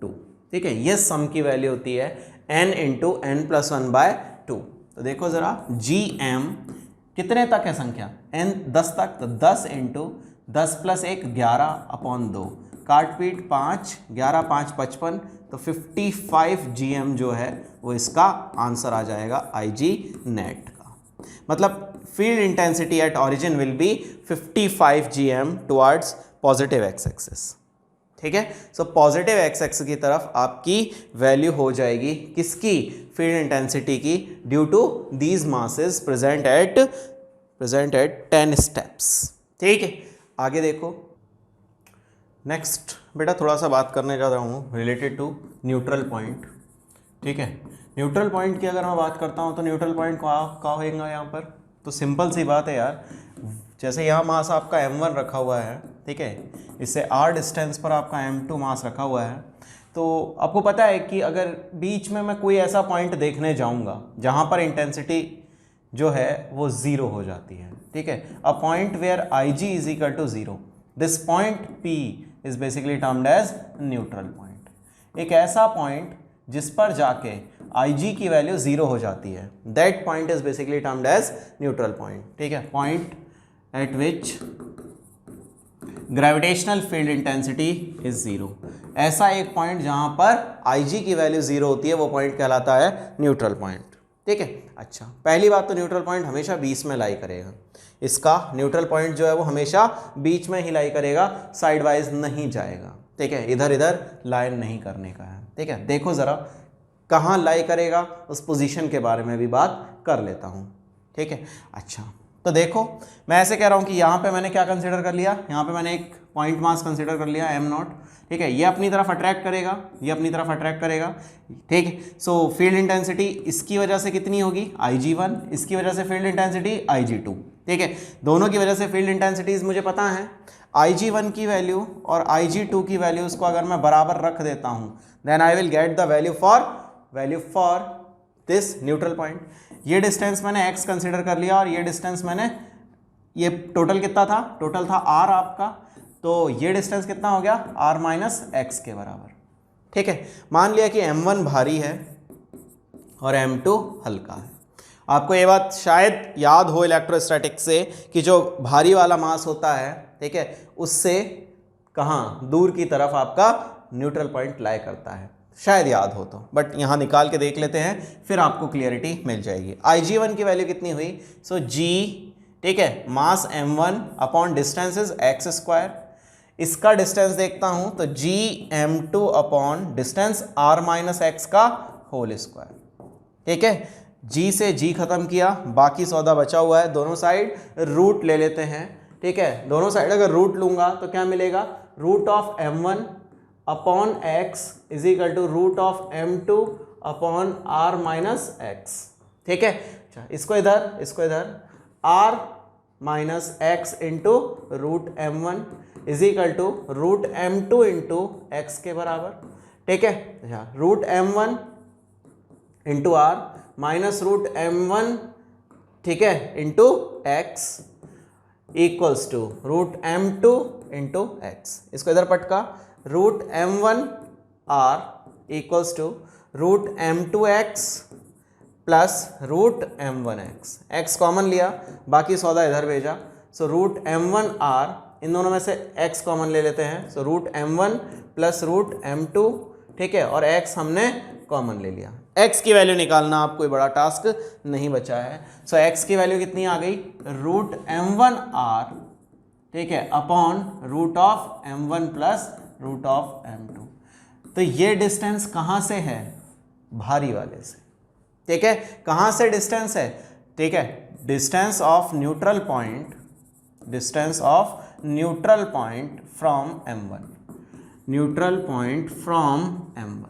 2, ठीक है, ये सम की वैल्यू होती है n into n plus 1 by 2। तो देखो जरा gm कितने तक है संख्या, n 10 तक, तो 10 इंटू 10 प्लस 1 11 अपॉन 2, काट पीट 5, 11 5 55, तो 55 gm जो है वो इसका आंसर आ जाएगा IG नेट का। मतलब field intensity eight origin will be 55 gm towards positive x axis, ठीक है। सो पॉजिटिव एक्स एक्सिस की तरफ आपकी वैल्यू हो जाएगी किसकी, फील्ड इंटेंसिटी की, due to these masses present at 10 steps, ठीक है। आगे देखो, नेक्स्ट बेटा थोड़ा सा बात करने जा रहा हूँ रिलेटेड टू न्यूट्रल पॉइंट, ठीक है। न्यूट्रल पॉइंट की अगर मैं बात करता हूँ तो न्यूट्रल पॉइंट कहाँ होएगा यहाँ पर, तो सिंपल सी बात है यार, जैसे यहाँ मास आपका m1 रखा हुआ है, ठीक है, इससे r डिस्टेंस पर आपका m2 मास रखा हुआ है, तो आपको पता है कि अगर बीच में मैं कोई ऐसा पॉइंट देखने जाऊँगा जहाँ पर इंटेंसिटी जो है वो 0 हो जाती है, ठीक है, a point where IG is equal to 0, this point P is basically termed as neutral point. एक ऐसा पॉइंट जिस पर जाके IG की वैल्यू 0 हो जाती है, that point is basically termed as neutral point, ठीक है, point at which gravitational field intensity is 0। ऐसा एक पॉइंट जहां पर IG की वैल्यू 0 होती है वो पॉइंट कहलाता है न्यूट्रल पॉइंट, ठीक है। अच्छा, पहली बात तो न्यूट्रल पॉइंट हमेशा बीच में लाई करेगा, इसका न्यूट्रल पॉइंट जो है वो हमेशा बीच में ही लाई करेगा, साइड वाइज नहीं जाएगा, ठीक है, इधर इधर लाइन नहीं करने का है, ठीक है। देखो ज़रा कहाँ लाई करेगा, उस पोजीशन के बारे में भी बात कर लेता हूँ, ठीक है। अच्छा, तो देखो मैं ऐसे कह रहा हूँ कि यहाँ पे मैंने क्या कंसिडर कर लिया, यहाँ पे मैंने एक पॉइंट मास कंसिडर कर लिया m0, ठीक है, ये अपनी तरफ अट्रैक्ट करेगा, ये अपनी तरफ अट्रैक्ट करेगा, ठीक है। सो फील्ड इंटेंसिटी इसकी वजह से कितनी होगी IG1, इसकी वजह से फील्ड इंटेंसिटी IG2, ठीक है, दोनों की वजह से फील्ड इंटेंसिटीज मुझे पता है। IG1 की वैल्यू और IG2 की वैल्यूज़ को अगर मैं बराबर रख देता हूँ, then I will get the value for this neutral point. ये डिस्टेंस मैंने x कंसिडर कर लिया और ये डिस्टेंस मैंने, ये टोटल कितना था, टोटल था r आपका, तो ये डिस्टेंस कितना हो गया, r माइनस एक्स के बराबर, ठीक है। मान लिया कि m1 भारी है और m2 हल्का है। आपको ये बात शायद याद हो इलेक्ट्रोस्टैटिक्स से कि जो भारी वाला मास होता है, ठीक है, उससे कहाँ दूर की तरफ आपका न्यूट्रल पॉइंट लाई करता है, शायद याद हो तो, बट यहाँ निकाल के देख लेते हैं फिर आपको क्लियरिटी मिल जाएगी। IG1 की वैल्यू कितनी हुई, सो G, ठीक है, मास m1 upon distance is x square, इसका डिस्टेंस देखता हूँ तो gm2 upon distance r minus x का होल स्क्वायर, ठीक है। G से G खत्म किया, बाकी सौदा बचा हुआ है, दोनों साइड रूट ले लेते हैं, ठीक है, दोनों साइड अगर रूट लूँगा तो क्या मिलेगा, root of m1 upon x is equal to root of m2 upon r minus x, ठीक है। अच्छा, इसको इधर r minus x into root m1 is equal to root m2 into x के बराबर, ठीक है। अच्छा, root m1 into r minus root m1, ठीक है, into x equals to root m2 into x. इसको इधर पटका, root m1 r equals to root m2 x plus root m1 x, x common लिया, बाकी सौदा इधर भेजा, सो रूट m1 r, इन दोनों में से x कॉमन ले लेते हैं, so root m1 plus root m2, ठीक है, और x हमने कॉमन ले लिया। x की वैल्यू निकालना आप कोई बड़ा टास्क नहीं बचा है, सो x की वैल्यू कितनी आ गई, रूट m1 r, ठीक है, upon root of m1 plus root of m2। तो ये डिस्टेंस कहाँ से है, भारी वाले से, ठीक है, कहाँ से डिस्टेंस है, ठीक है, distance of neutral point, distance of neutral point from m1, neutral point from m1,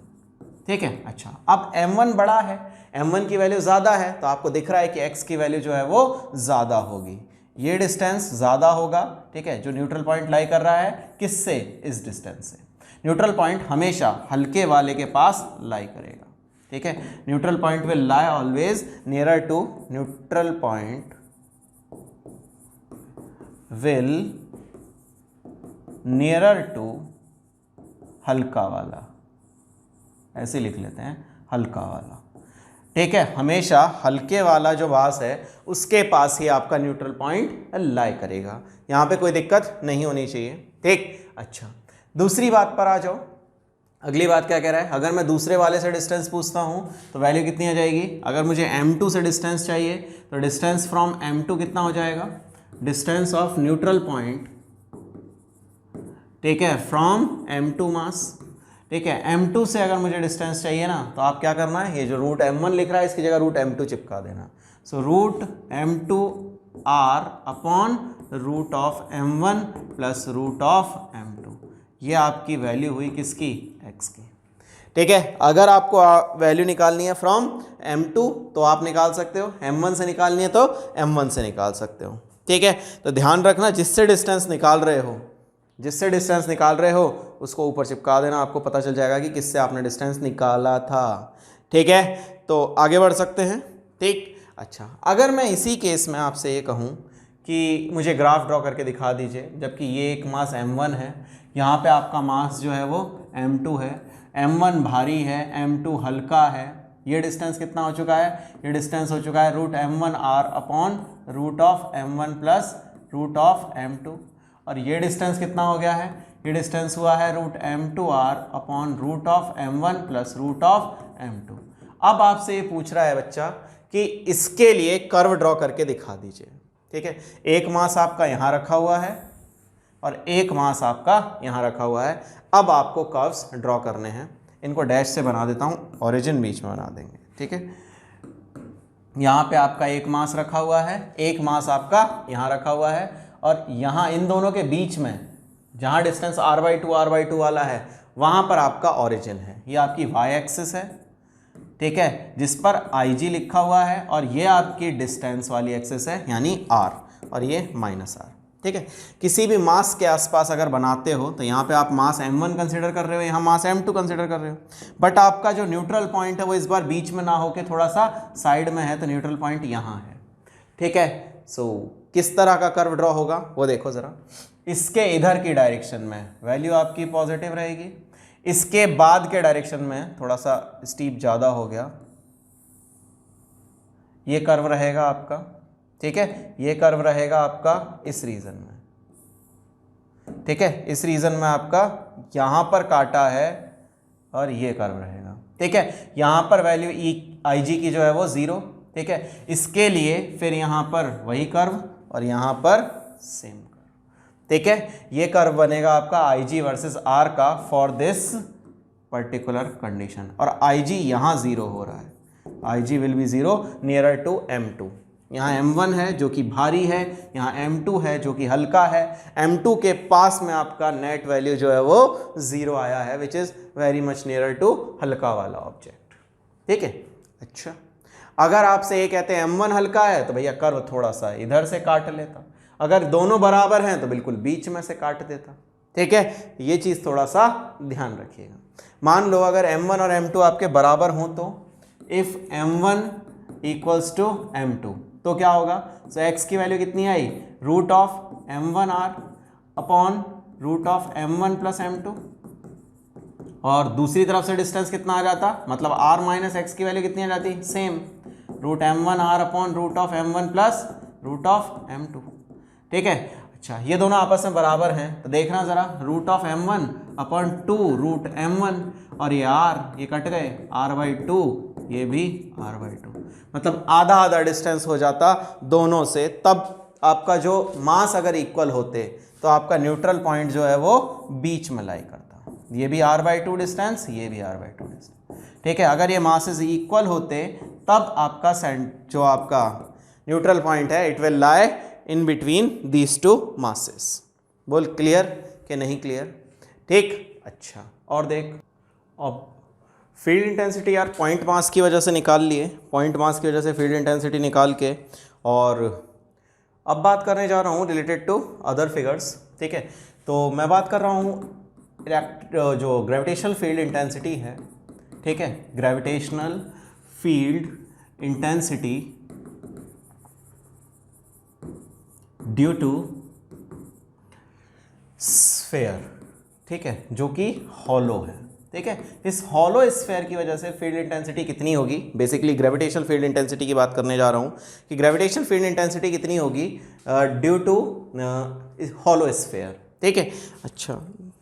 ठीक है। अच्छा, अब m1 बड़ा है, m1 की वैल्यू ज़्यादा है, तो आपको दिख रहा है कि x की वैल्यू जो है वो ज़्यादा होगी, ये डिस्टेंस ज़्यादा होगा, ठीक है, जो न्यूट्रल पॉइंट लाई कर रहा है किससे, इस डिस्टेंस से। न्यूट्रल पॉइंट हमेशा हल्के वाले के पास लाई करेगा, ठीक है। Neutral point will lie always nearer to, neutral point will nearer to हल्का वाला, ऐसे लिख लेते हैं, हल्का वाला, ठीक है। हमेशा हल्के वाला जो मास है उसके पास ही आपका न्यूट्रल पॉइंट लाई करेगा, यहाँ पे कोई दिक्कत नहीं होनी चाहिए, ठीक। अच्छा, दूसरी बात पर आ जाओ। अगली बात क्या कह रहा है, अगर मैं दूसरे वाले से डिस्टेंस पूछता हूँ तो वैल्यू कितनी आ जाएगी। अगर मुझे m2 से डिस्टेंस चाहिए तो डिस्टेंस फ्रॉम m2 कितना हो जाएगा, डिस्टेंस ऑफ न्यूट्रल पॉइंट, ठीक है, फ्रॉम m2 मास, ठीक है। m2 से अगर मुझे डिस्टेंस चाहिए ना तो आप क्या करना है, ये जो रूट m1 लिख रहा है इसकी जगह रूट m2 चिपका देना। So root m2 r upon root of m1 plus root of m2, ये आपकी वैल्यू हुई किसकी, x की, ठीक है। अगर आपको वैल्यू निकालनी है फ्रॉम m2 तो आप निकाल सकते हो, m1 से निकालनी है तो m1 से निकाल सकते हो, ठीक है। तो ध्यान रखना, जिससे डिस्टेंस निकाल रहे हो, जिससे डिस्टेंस निकाल रहे हो उसको ऊपर चिपका देना, आपको पता चल जाएगा कि किससे आपने डिस्टेंस निकाला था, ठीक है। तो आगे बढ़ सकते हैं, ठीक। अच्छा, अगर मैं इसी केस में आपसे ये कहूँ कि मुझे ग्राफ ड्रॉ करके दिखा दीजिए, जबकि ये एक मास m1 है, यहाँ पे आपका मास जो है वो m2 है, m1 भारी है, m2 हल्का है, ये डिस्टेंस कितना हो चुका है, ये डिस्टेंस हो चुका है root m1 r upon root of m1 plus root of m2, और ये डिस्टेंस कितना हो गया है, ये डिस्टेंस हुआ है root m2r upon root of m1 plus root of m2। अब आपसे ये पूछ रहा है बच्चा कि इसके लिए कर्व ड्रॉ करके दिखा दीजिए, ठीक है। एक मास आपका यहाँ रखा हुआ है और एक मास आपका यहाँ रखा हुआ है। अब आपको कर्व्स ड्रॉ करने हैं, इनको डैश से बना देता हूँ, ओरिजिन बीच में बना देंगे, ठीक है। यहाँ पे आपका एक मास रखा हुआ है, एक मास आपका यहाँ रखा हुआ है, और यहाँ इन दोनों के बीच में जहाँ डिस्टेंस r/2 वाला है वहाँ पर आपका ओरिजिन है, ये आपकी y एक्सिस है, ठीक है, जिस पर IG लिखा हुआ है, और ये आपकी डिस्टेंस वाली एक्सिस है यानी r, और ये -r, ठीक है। किसी भी मास के आसपास अगर बनाते हो तो यहाँ पे आप मास m1 कंसिडर कर रहे हो, यहाँ मास m2 कंसिडर कर रहे हो, बट आपका जो न्यूट्रल पॉइंट है वो इस बार बीच में ना होके थोड़ा सा साइड में है, तो न्यूट्रल पॉइंट यहाँ है, ठीक है। सो किस तरह का कर्व ड्रॉ होगा वो देखो ज़रा। इसके इधर की डायरेक्शन में वैल्यू आपकी पॉजिटिव रहेगी, इसके बाद के डायरेक्शन में थोड़ा सा स्टीप ज़्यादा हो गया, ये कर्व रहेगा आपका, ठीक है, ये कर्व रहेगा आपका इस रीजन में, ठीक है, इस रीजन में आपका यहाँ पर काटा है और ये कर्व रहेगा, ठीक है। यहाँ पर वैल्यू IG की जो है वो 0, ठीक है। इसके लिए फिर यहाँ पर वही कर्व और यहाँ पर सेम कर्व, ठीक है। ये कर्व बनेगा आपका IG वर्सेस R का फॉर दिस पर्टिकुलर कंडीशन, और IG यहाँ 0 हो रहा है, IG will be 0 nearer to m2। यहाँ m1 है जो कि भारी है, यहाँ m2 है जो कि हल्का है, m2 के पास में आपका नेट वैल्यू जो है वो 0 आया है, which is very much nearer to हल्का वाला ऑब्जेक्ट, ठीक है। अच्छा, अगर आपसे ये कहते हैं m1 हल्का है तो भैया कर्व थोड़ा सा इधर से काट लेता, अगर दोनों बराबर हैं तो बिल्कुल बीच में से काट देता, ठीक है। ये चीज़ थोड़ा सा ध्यान रखिएगा। मान लो अगर m1 और m2 आपके बराबर हों तो if m1 equals to m2 तो क्या होगा, सो x की वैल्यू कितनी आई, root of m1r upon root of m1 plus m2, और दूसरी तरफ से डिस्टेंस कितना आ जाता, मतलब r माइनस एक्स की वैल्यू कितनी आ जाती, same, root m1r upon root of m1 plus root of m2, ठीक है। अच्छा, ये दोनों आपस में बराबर हैं तो देखना ज़रा, root of m1 upon 2 root m1, और ये r ये कट गए, r/2 ये भी r/2, मतलब आधा आधा डिस्टेंस हो जाता दोनों से, तब आपका जो मास अगर इक्वल होते तो आपका न्यूट्रल पॉइंट जो है वो बीच में लाई करता, ये भी r/2 डिस्टेंस, ये भी r/2 डिस्टेंस, ठीक है। अगर ये मासेस इक्वल होते तब आपका जो आपका न्यूट्रल पॉइंट है, it will lie in between these two masses. बोल क्लियर कि नहीं क्लियर? ठीक, अच्छा और देख, अब फील्ड इंटेंसिटी यार पॉइंट मास की वजह से निकाल लिए, पॉइंट मास की वजह से फील्ड इंटेंसिटी निकाल के, और अब बात करने जा रहा हूँ रिलेटेड टू अदर फिगर्स। ठीक है, तो मैं बात कर रहा हूँ जो ग्रेविटेशनल फील्ड इंटेंसिटी है, ठीक है, gravitational field intensity due to sphere, ठीक है, जो कि हॉलो है। ठीक है, इस हॉलो स्फेयर की वजह से फील्ड इंटेंसिटी कितनी होगी, बेसिकली ग्रेविटेशनल फील्ड इंटेंसिटी की बात करने जा रहा हूँ कि ग्रेविटेशनल फील्ड इंटेंसिटी कितनी होगी ड्यू टू हॉलो स्फेयर। ठीक है, अच्छा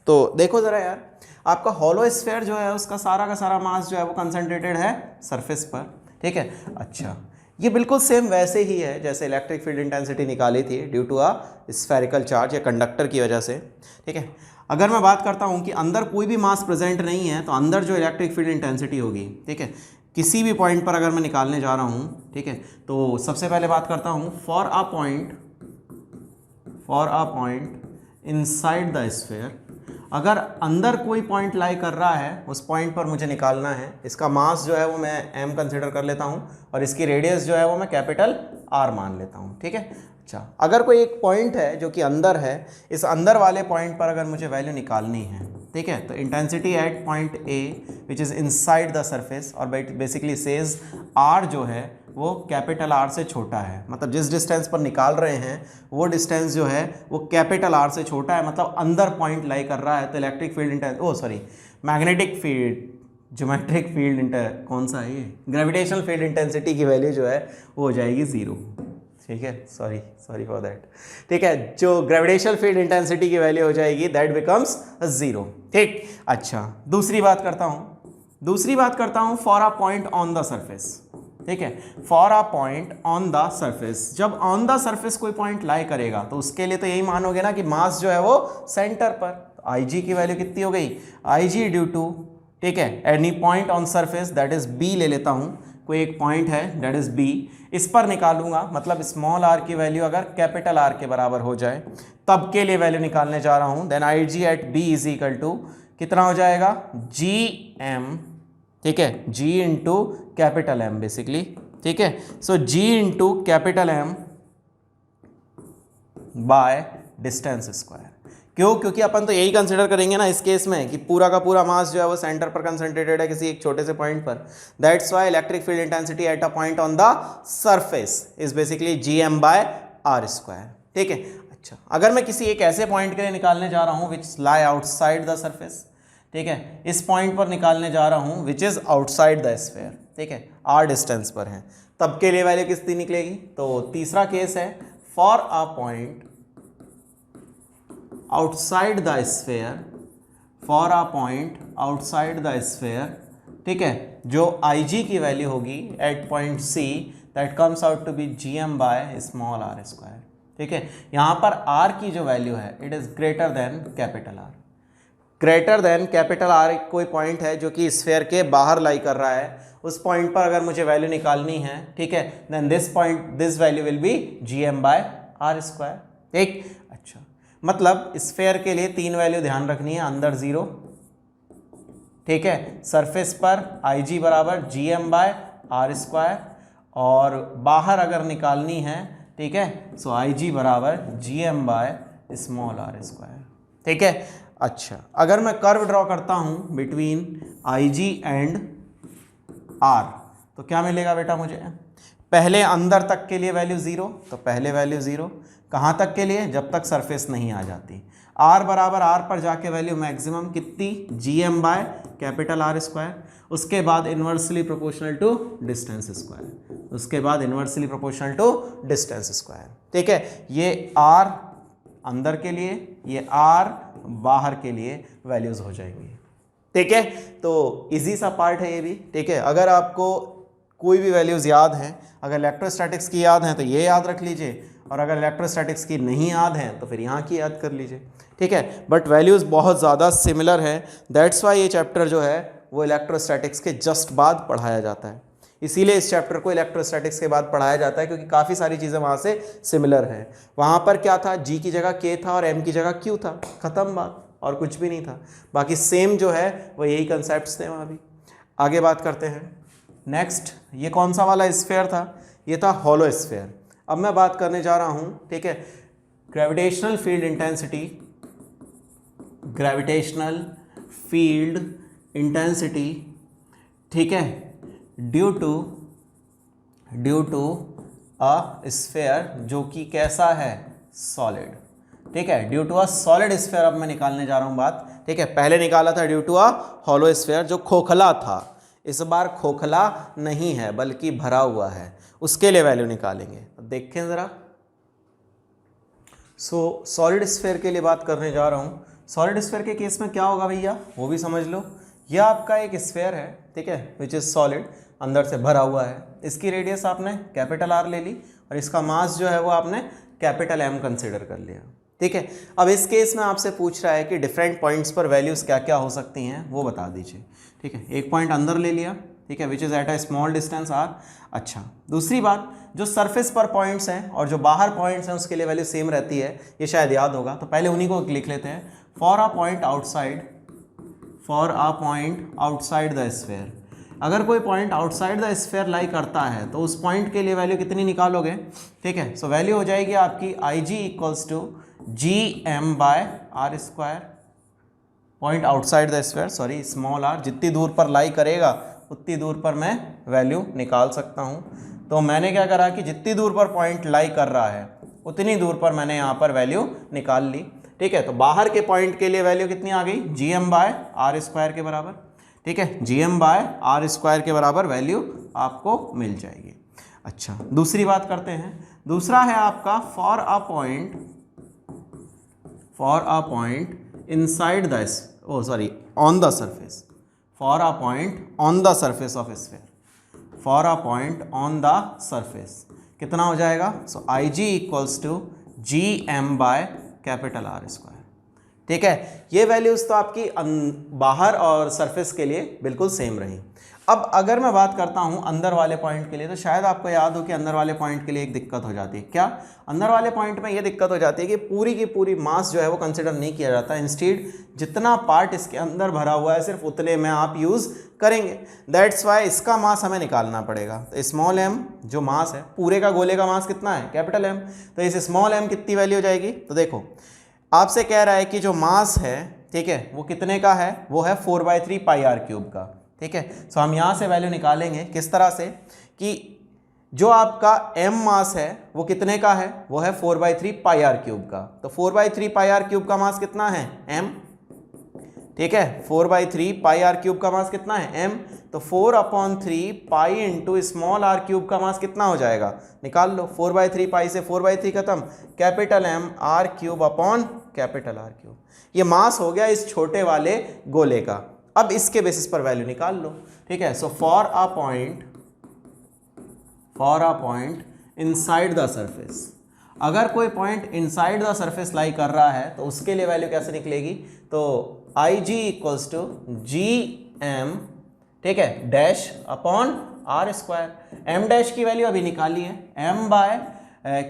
तो देखो ज़रा यार, आपका हॉलो स्फेयर जो है उसका सारा का सारा मास जो है वो कंसंट्रेटेड है सरफेस पर। ठीक है, अच्छा ये बिल्कुल सेम वैसे ही है जैसे इलेक्ट्रिक फील्ड इंटेंसिटी निकाली थी due to a spherical charge या कंडक्टर की वजह से। ठीक है, अगर मैं बात करता हूँ कि अंदर कोई भी मास प्रेजेंट नहीं है तो अंदर जो इलेक्ट्रिक फील्ड इंटेंसिटी होगी, ठीक है, किसी भी पॉइंट पर अगर मैं निकालने जा रहा हूँ, ठीक है, तो सबसे पहले बात करता हूँ for a point inside the sphere. अगर अंदर कोई पॉइंट लाई कर रहा है, उस पॉइंट पर मुझे निकालना है, इसका मास जो है वो मैं m कंसिडर कर लेता हूँ और इसकी रेडियस जो है वो मैं कैपिटल R मान लेता हूँ। ठीक है, अच्छा अगर कोई एक पॉइंट है जो कि अंदर है, इस अंदर वाले पॉइंट पर अगर मुझे वैल्यू निकालनी है, ठीक है, तो intensity at point A which is inside the surface और बेसिकली सेज R जो है वो कैपिटल R से छोटा है, मतलब जिस डिस्टेंस पर निकाल रहे हैं वो डिस्टेंस जो है वो कैपिटल R से छोटा है, मतलब अंदर पॉइंट लाई कर रहा है। तो electric field magnetic field, geometric field कौन सा है ये, ग्रेविटेशनल फील्ड इंटेंसिटी की वैल्यू जो है वो हो जाएगी 0। ठीक है, सॉरी फॉर दैट। ठीक है, जो ग्रेविटेशनल फील्ड इंटेंसिटी की वैल्यू हो जाएगी दैट बिकम्स 0। ठीक, अच्छा दूसरी बात करता हूँ for a point on the surface. ठीक है, for a point on the surface, जब ऑन द सरफेस कोई पॉइंट लाई करेगा तो उसके लिए तो यही मानोगे ना कि मास जो है वो सेंटर पर, तो IG की वैल्यू कितनी हो गई, IG ड्यू टू, ठीक है, any point on surface that is B ले लेता हूँ, कोई एक पॉइंट है दैट इज B, इस पर निकालूंगा, मतलब स्मॉल r की वैल्यू अगर कैपिटल R के बराबर हो जाए तब के लिए वैल्यू निकालने जा रहा हूँ। Then IG at B is equal to कितना हो जाएगा, GM, ठीक है, G into capital M basically. ठीक है, so G into capital M by distance square. क्यों? क्योंकि अपन तो यही कंसिडर करेंगे ना इस केस में कि पूरा का पूरा मास जो है वो सेंटर पर कंसंट्रेटेड है किसी एक छोटे से पॉइंट पर। That's why electric field intensity at a point on the surface is basically GM by R square. ठीक है, अच्छा अगर मैं किसी एक ऐसे पॉइंट के लिए निकालने जा रहा हूँ विच लाई आउटसाइड द सरफेस, ठीक है, इस पॉइंट पर निकालने जा रहा हूँ which is outside the sphere, ठीक है, R डिस्टेंस पर है, तब के लिए वैल्यू कितनी निकलेगी। तो तीसरा केस है for a point outside the sphere, for a point outside the sphere, ठीक है, जो IG की वैल्यू होगी at point C that comes out to be GM by small r square. ठीक है, यहाँ पर R की जो वैल्यू है it is greater than capital R। Greater than capital R कोई पॉइंट है जो कि स्फीयर के बाहर लाई कर रहा है, उस पॉइंट पर अगर मुझे वैल्यू निकालनी है, ठीक है, then this value will be GM by R square. ठीक, अच्छा मतलब स्फीयर के लिए 3 वैल्यू ध्यान रखनी है, अंदर 0, ठीक है, सरफेस पर IG बराबर GM बाय R स्क्वायर, और बाहर अगर निकालनी है, ठीक है, सो IG बराबर GM by small r square. ठीक है, अच्छा अगर मैं कर्व ड्रॉ करता हूँ बिटवीन IG एंड R तो क्या मिलेगा बेटा मुझे, पहले अंदर तक के लिए वैल्यू 0, तो पहले वैल्यू 0, कहाँ तक के लिए, जब तक सरफेस नहीं आ जाती। R बराबर R पर जाके वैल्यू मैक्सिमम कितनी, GM by capital R square, उसके बाद inversely proportional to distance square, उसके बाद inversely proportional to distance square. ठीक है, ये R अंदर के लिए, ये R बाहर के लिए वैल्यूज हो जाएंगी। ठीक है, तो इजी सा पार्ट है ये भी। ठीक है, अगर आपको कोई भी वैल्यूज़ याद हैं, अगर इलेक्ट्रोस्टैटिक्स की याद हैं तो ये याद रख लीजिए, और अगर इलेक्ट्रोस्टैटिक्स की नहीं याद हैं तो फिर यहाँ की याद कर लीजिए। ठीक है, बट वैल्यूज़ बहुत ज़्यादा सिमिलर हैं, दैट्स वाई ये चैप्टर जो है वो इलेक्ट्रोस्टैटिक्स के जस्ट बाद पढ़ाया जाता है। इसीलिए इस चैप्टर को इलेक्ट्रोस्टैटिक्स के बाद पढ़ाया जाता है, क्योंकि काफ़ी सारी चीज़ें वहाँ से सिमिलर हैं। वहाँ पर क्या था, जी की जगह के था और एम की जगह क्यू था, ख़त्म बात, और कुछ भी नहीं था। बाकी सेम जो है वो यही कंसेप्ट थे वहाँ भी। आगे बात करते हैं। नेक्स्ट, ये कौन सा वाला स्फीयर था, ये था हॉलो स्फीयर। अब मैं बात करने जा रहा हूँ, ठीक है, gravitational field intensity, gravitational field intensity, ठीक है, ड्यू टू अ स्फीयर जो कि कैसा है, सॉलिड, ठीक है, due to a solid sphere. अब मैं निकालने जा रहा हूँ बात, ठीक है। पहले निकाला था due to a hollow sphere जो खोखला था, इस बार खोखला नहीं है बल्कि भरा हुआ है, उसके लिए वैल्यू निकालेंगे। अब देखें ज़रा, सॉलिड स्फीयर के लिए बात करने जा रहा हूँ। सॉलिड स्फीयर के केस में क्या होगा भैया, वो भी समझ लो। यह आपका एक स्फीयर है, ठीक है, विच इज़ सॉलिड, अंदर से भरा हुआ है। इसकी रेडियस आपने कैपिटल आर ले ली और इसका मास जो है वो आपने कैपिटल एम कंसिडर कर लिया, ठीक है। अब इस केस में आपसे पूछ रहा है कि डिफरेंट पॉइंट्स पर वैल्यूज़ क्या क्या हो सकती हैं, वो बता दीजिए, ठीक है। एक पॉइंट अंदर ले लिया, ठीक है, which is at a small distance r. अच्छा, दूसरी बात, जो सरफेस पर पॉइंट्स हैं और जो बाहर पॉइंट्स हैं उसके लिए वैल्यू सेम रहती है, ये शायद याद होगा, तो पहले उन्हीं को लिख लेते हैं। For a point outside the sphere, अगर कोई पॉइंट आउटसाइड द स्फीयर लाई करता है तो उस पॉइंट के लिए वैल्यू कितनी निकालोगे, ठीक है। सो वैल्यू हो जाएगी आपकी I G equals to G M by are square. Point outside the sphere, sorry, small R, जितनी दूर पर लाई करेगा उतनी दूर पर मैं वैल्यू निकाल सकता हूँ। तो मैंने क्या करा कि जितनी दूर पर पॉइंट लाई कर रहा है उतनी दूर पर मैंने यहाँ पर वैल्यू निकाल ली, ठीक है। तो बाहर के पॉइंट के लिए वैल्यू कितनी आ गई, G M by are square के बराबर, ठीक है, G M by are square के बराबर वैल्यू आपको मिल जाएगी। अच्छा, दूसरी बात करते हैं। दूसरा है आपका for a point inside the on the surface, for a point on the surface of sphere, for a point on the surface कितना हो जाएगा, so I G equals to G M by capital R square, ठीक है। ये values तो आपकी बाहर और सरफेस के लिए बिल्कुल सेम रही। अब अगर मैं बात करता हूँ अंदर वाले पॉइंट के लिए, तो शायद आपको याद हो कि अंदर वाले पॉइंट के लिए एक दिक्कत हो जाती है। क्या, अंदर वाले पॉइंट में ये दिक्कत हो जाती है कि पूरी की पूरी मास जो है वो कंसिडर नहीं किया जाता, इंस्टेड जितना पार्ट इसके अंदर भरा हुआ है सिर्फ उतने में आप यूज़ करेंगे। दैट्स वाई इसका मास हमें निकालना पड़ेगा। तो स्मॉल एम जो मास है, पूरे का गोले का मास कितना है, कैपिटल एम, तो इस स्मॉल एम कितनी वैल्यू हो जाएगी। तो देखो, आपसे कह रहा है कि जो मास है, ठीक है, वो कितने का है, वो है 4/3 पाई आर क्यूब का, ठीक है। सो हम यहाँ से वैल्यू निकालेंगे किस तरह से कि जो आपका m मास है वो कितने का है, वो है 4/3 पाई आर क्यूब का। तो 4/3 पाई आर क्यूब का मास कितना है, m, ठीक है। 4/3 पाई आर क्यूब का मास कितना है, m, तो 4/3 pi into small r cube का मास कितना हो जाएगा, निकाल लो। 4/3 पाई से 4/3 खत्म, capital M R cube upon capital R cube. ये मास हो गया इस छोटे वाले गोले का। अब इसके बेसिस पर वैल्यू निकाल लो, ठीक है। So for a point inside the surface, अगर कोई पॉइंट इनसाइड द सरफेस लाई कर रहा है तो उसके लिए वैल्यू कैसे निकलेगी, तो I G equals to G M, ठीक है, dash upon R square. M dash की वैल्यू अभी निकाली है, M by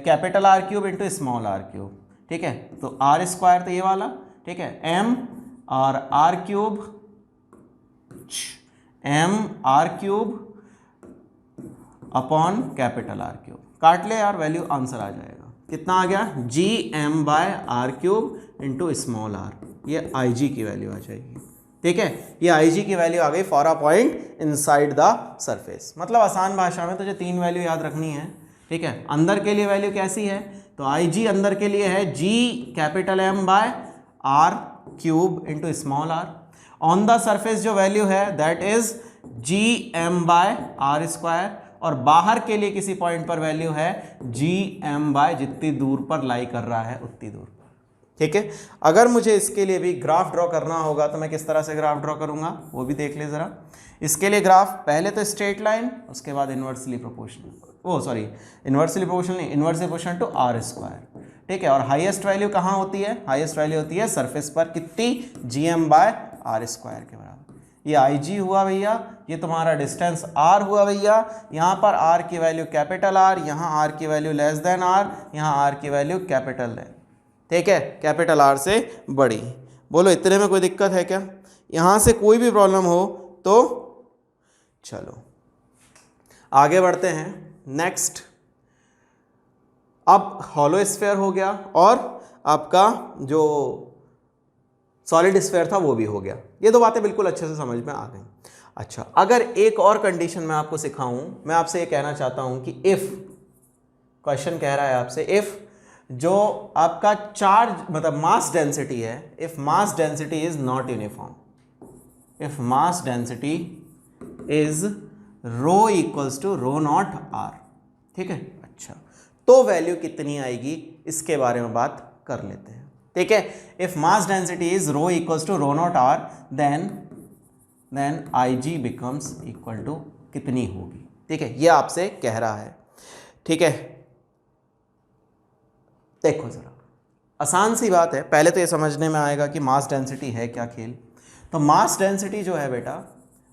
capital R cube into small r cube, ठीक है। तो आर स्क्वायर तो ये वाला, ठीक है, एम और R cube, M R cube upon capital R cube, काट ले यार, वैल्यू आंसर आ जाएगा। कितना आ गया, G M by R cube into small r, ये आई जी की वैल्यू आ जाएगी, ठीक है। ये आई जी की वैल्यू आ गई for a point inside the surface. मतलब आसान भाषा में तुझे 3 वैल्यू याद रखनी है, ठीक है। अंदर के लिए वैल्यू कैसी है, तो आई जी अंदर के लिए है G capital M by R cube into small R. On the surface जो वैल्यू है that is G M by are square, और बाहर के लिए किसी पॉइंट पर वैल्यू है जी एम बाय जितनी दूर पर लाई कर रहा है उतनी दूर पर, ठीक है। अगर मुझे इसके लिए भी ग्राफ ड्रॉ करना होगा तो मैं किस तरह से ग्राफ ड्रॉ करूंगा वो भी देख ले ज़रा। इसके लिए ग्राफ पहले तो स्ट्रेट लाइन, उसके बाद इन्वर्सली प्रोपोर्शनल, इन्वर्सली प्रोपोर्शनल नहीं, inversely proportional to are square, ठीक है। और हाईएस्ट वैल्यू कहाँ होती है, हाईएस्ट वैल्यू होती है सरफेस पर, कितनी, G M by are square के बराबर। ये IG हुआ भैया, ये तुम्हारा डिस्टेंस R हुआ भैया, यहाँ पर R की वैल्यू कैपिटल R, यहाँ R की वैल्यू लेस देन R, यहाँ R की वैल्यू कैपिटल है, ठीक है, कैपिटल R से बड़ी। बोलो इतने में कोई दिक्कत है क्या? यहाँ से कोई भी प्रॉब्लम हो तो चलो आगे बढ़ते हैं। नेक्स्ट, अब हॉलो स्फीयर हो गया और आपका जो सॉलिड स्फीयर था वो भी हो गया। ये दो बातें बिल्कुल अच्छे से समझ में आ गई। अच्छा, अगर एक और कंडीशन मैं आपको सिखाऊं, मैं आपसे ये कहना चाहता हूं कि इफ, क्वेश्चन कह रहा है आपसे, इफ जो आपका चार्ज मतलब मास डेंसिटी है, if mass density is not uniform, if mass density is rho equals to rho naught R, ठीक है। अच्छा, तो वैल्यू कितनी आएगी इसके बारे में बात कर लेते हैं, ठीक है। If mass density is rho equals to rho naught R, then IG becomes equal to कितनी होगी, ठीक है, ये आपसे कह रहा है, ठीक है। देखो जरा, आसान सी बात है, पहले तो ये समझने में आएगा कि मास डेंसिटी है क्या खेल। तो मास डेंसिटी जो है बेटा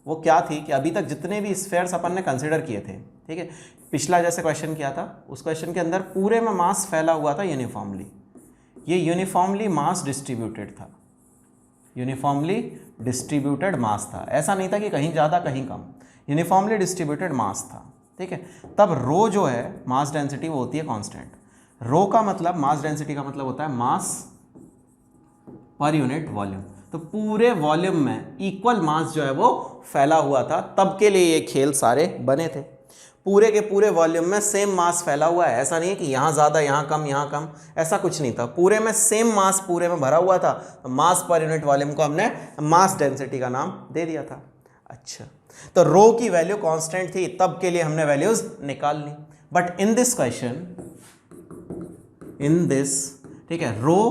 वो क्या थी कि अभी तक जितने भी स्फीयर्स अपन ने कंसिडर किए थे, ठीक है, पिछला जैसे क्वेश्चन किया था उस क्वेश्चन के अंदर पूरे में मास फैला हुआ था यूनिफॉर्मली, ये यूनिफॉर्मली मास डिस्ट्रीब्यूटेड था, यूनिफॉर्मली डिस्ट्रीब्यूटेड मास था, ऐसा नहीं था कि कहीं ज़्यादा कहीं कम, यूनिफॉर्मली डिस्ट्रीब्यूटेड मास था, ठीक है। तब रो जो है मास डेंसिटी वो होती है कांस्टेंट। रो का मतलब, मास डेंसिटी का मतलब होता है मास पर यूनिट वॉल्यूम, तो पूरे वॉल्यूम में इक्वल मास जो है वो फैला हुआ था, तब के लिए ये खेल सारे बने थे। पूरे के पूरे वॉल्यूम में सेम मास फैला हुआ है, ऐसा नहीं है कि यहाँ ज़्यादा यहाँ कम, ऐसा कुछ नहीं था, पूरे में सेम मास पूरे में भरा हुआ था, तो मास पर यूनिट वॉल्यूम को हमने मास डेंसिटी का नाम दे दिया था। अच्छा, तो रो की वैल्यू कांस्टेंट थी, तब के लिए हमने वैल्यूज निकाल ली, but in this question, in this, ठीक है, rho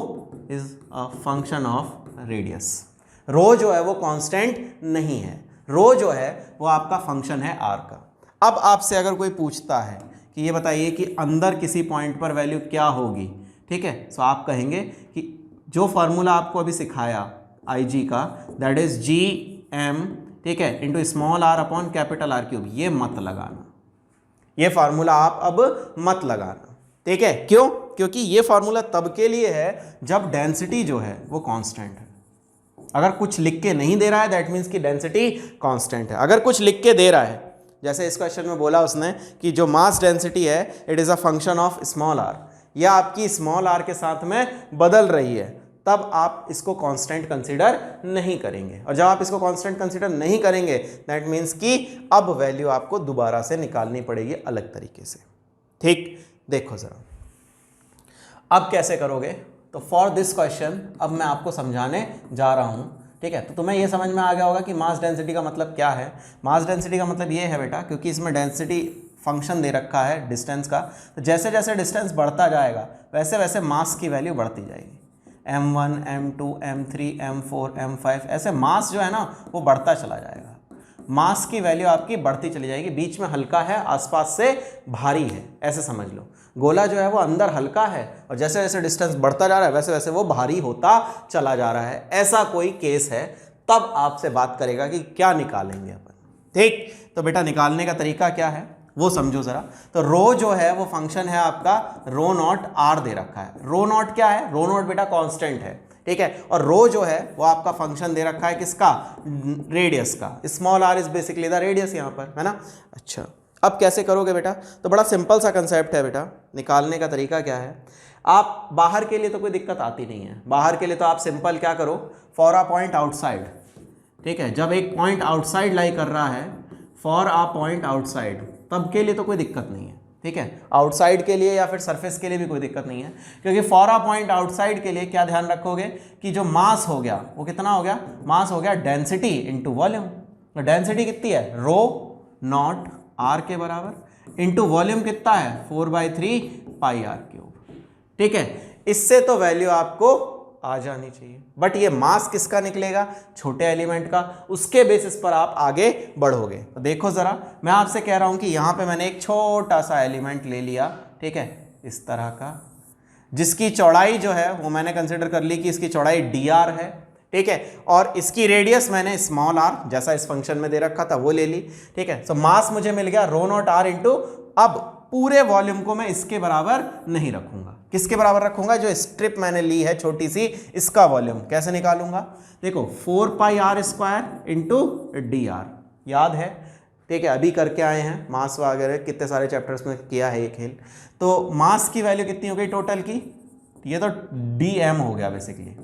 is a function of radius, rho जो है वो कांस्टेंट नहीं है, रो जो है वो आपका फंक्शन है आर का। अब आपसे अगर कोई पूछता है कि ये बताइए कि अंदर किसी पॉइंट पर वैल्यू क्या होगी, ठीक है, तो आप कहेंगे कि जो फार्मूला आपको अभी सिखाया IG का, दैट इज GM, ठीक है, into small r upon capital R cube, ये मत लगाना, ये फार्मूला आप अब मत लगाना, ठीक है। क्यों? क्योंकि ये फार्मूला तब के लिए है जब डेंसिटी जो है वो कांस्टेंट है। अगर कुछ लिख के नहीं दे रहा है दैट मीन्स कि डेंसिटी कांस्टेंट है। अगर कुछ लिख के दे रहा है, जैसे इस क्वेश्चन में बोला उसने कि जो मास डेंसिटी है it is a function of small r, या आपकी स्मॉल r के साथ में बदल रही है, तब आप इसको कांस्टेंट कंसीडर नहीं करेंगे, और जब आप इसको कांस्टेंट कंसीडर नहीं करेंगे दैट मीन्स कि अब वैल्यू आपको दोबारा से निकालनी पड़ेगी अलग तरीके से, ठीक। देखो जरा अब कैसे करोगे, तो फॉर दिस क्वेश्चन अब मैं आपको समझाने जा रहा हूं, ठीक है। तो तुम्हें यह समझ में आ गया होगा कि मास डेंसिटी का मतलब क्या है। मास डेंसिटी का मतलब ये है बेटा, क्योंकि इसमें डेंसिटी फंक्शन दे रखा है डिस्टेंस का, तो जैसे जैसे डिस्टेंस बढ़ता जाएगा वैसे वैसे मास की वैल्यू बढ़ती जाएगी, m1 m2 m3 m4 m5, ऐसे मास जो है ना वो बढ़ता चला जाएगा, मास की वैल्यू आपकी बढ़ती चली जाएगी। बीच में हल्का है, आसपास से भारी है, ऐसे समझ लो। गोला जो है वो अंदर हल्का है और जैसे जैसे डिस्टेंस बढ़ता जा रहा है वैसे वैसे वो भारी होता चला जा रहा है, ऐसा कोई केस है, तब आपसे बात करेगा कि क्या निकालेंगे अपन, ठीक। तो बेटा निकालने का तरीका क्या है वो समझो जरा। तो रो जो है वो फंक्शन है आपका रो नॉट आर दे रखा है। रो नॉट क्या है? रो नॉट बेटा कांस्टेंट है, ठीक है। और रो जो है वो आपका फंक्शन दे रखा है किसका? रेडियस का। Small r is basically the radius यहाँ पर, है ना। अच्छा अब कैसे करोगे बेटा? तो बड़ा सिंपल सा कंसेप्ट है बेटा। निकालने का तरीका क्या है, आप बाहर के लिए तो कोई दिक्कत आती नहीं है। बाहर के लिए तो आप सिंपल क्या करो, फॉर अ पॉइंट आउटसाइड, ठीक है। जब एक पॉइंट आउटसाइड लाई कर रहा है, फॉर अ पॉइंट आउटसाइड, तब के लिए तो कोई दिक्कत नहीं है, ठीक है। आउटसाइड के लिए या फिर सरफेस के लिए भी कोई दिक्कत नहीं है, क्योंकि फॉर अ पॉइंट आउटसाइड के लिए क्या ध्यान रखोगे कि जो मास हो गया वो कितना हो गया? मास हो गया डेंसिटी इंटू वॉल्यूम। तो डेंसिटी कितनी है? रो नॉट आर के बराबर, इंटू वॉल्यूम कितना है? 4/3 पाई आर क्यूब, ठीक है। इससे तो वैल्यू आपको आ जानी चाहिए, बट ये मास किसका निकलेगा? छोटे एलिमेंट का। उसके बेसिस पर आप आगे बढ़ोगे। तो देखो जरा, मैं आपसे कह रहा हूं कि यहां पे मैंने एक छोटा सा एलिमेंट ले लिया, ठीक है, इस तरह का, जिसकी चौड़ाई जो है वो मैंने कंसिडर कर ली कि इसकी चौड़ाई dr है, ठीक है, और इसकी रेडियस मैंने स्मॉल आर जैसा इस फंक्शन में दे रखा था वो ले ली, ठीक है। सो मास मुझे मिल गया रो नॉट आर इंटू, अब पूरे वॉल्यूम को मैं इसके बराबर नहीं रखूंगा, किसके बराबर रखूंगा, जो स्ट्रिप मैंने ली है छोटी सी इसका वॉल्यूम कैसे निकालूंगा, देखो 4 pi R square into D R, याद है, ठीक है, अभी करके आए हैं मास वगैरह कितने सारे चैप्टर्स में किया है ये खेल। तो मास की वैल्यू कितनी हो गई टोटल की, ये तो डी एम हो गया बेसिकली,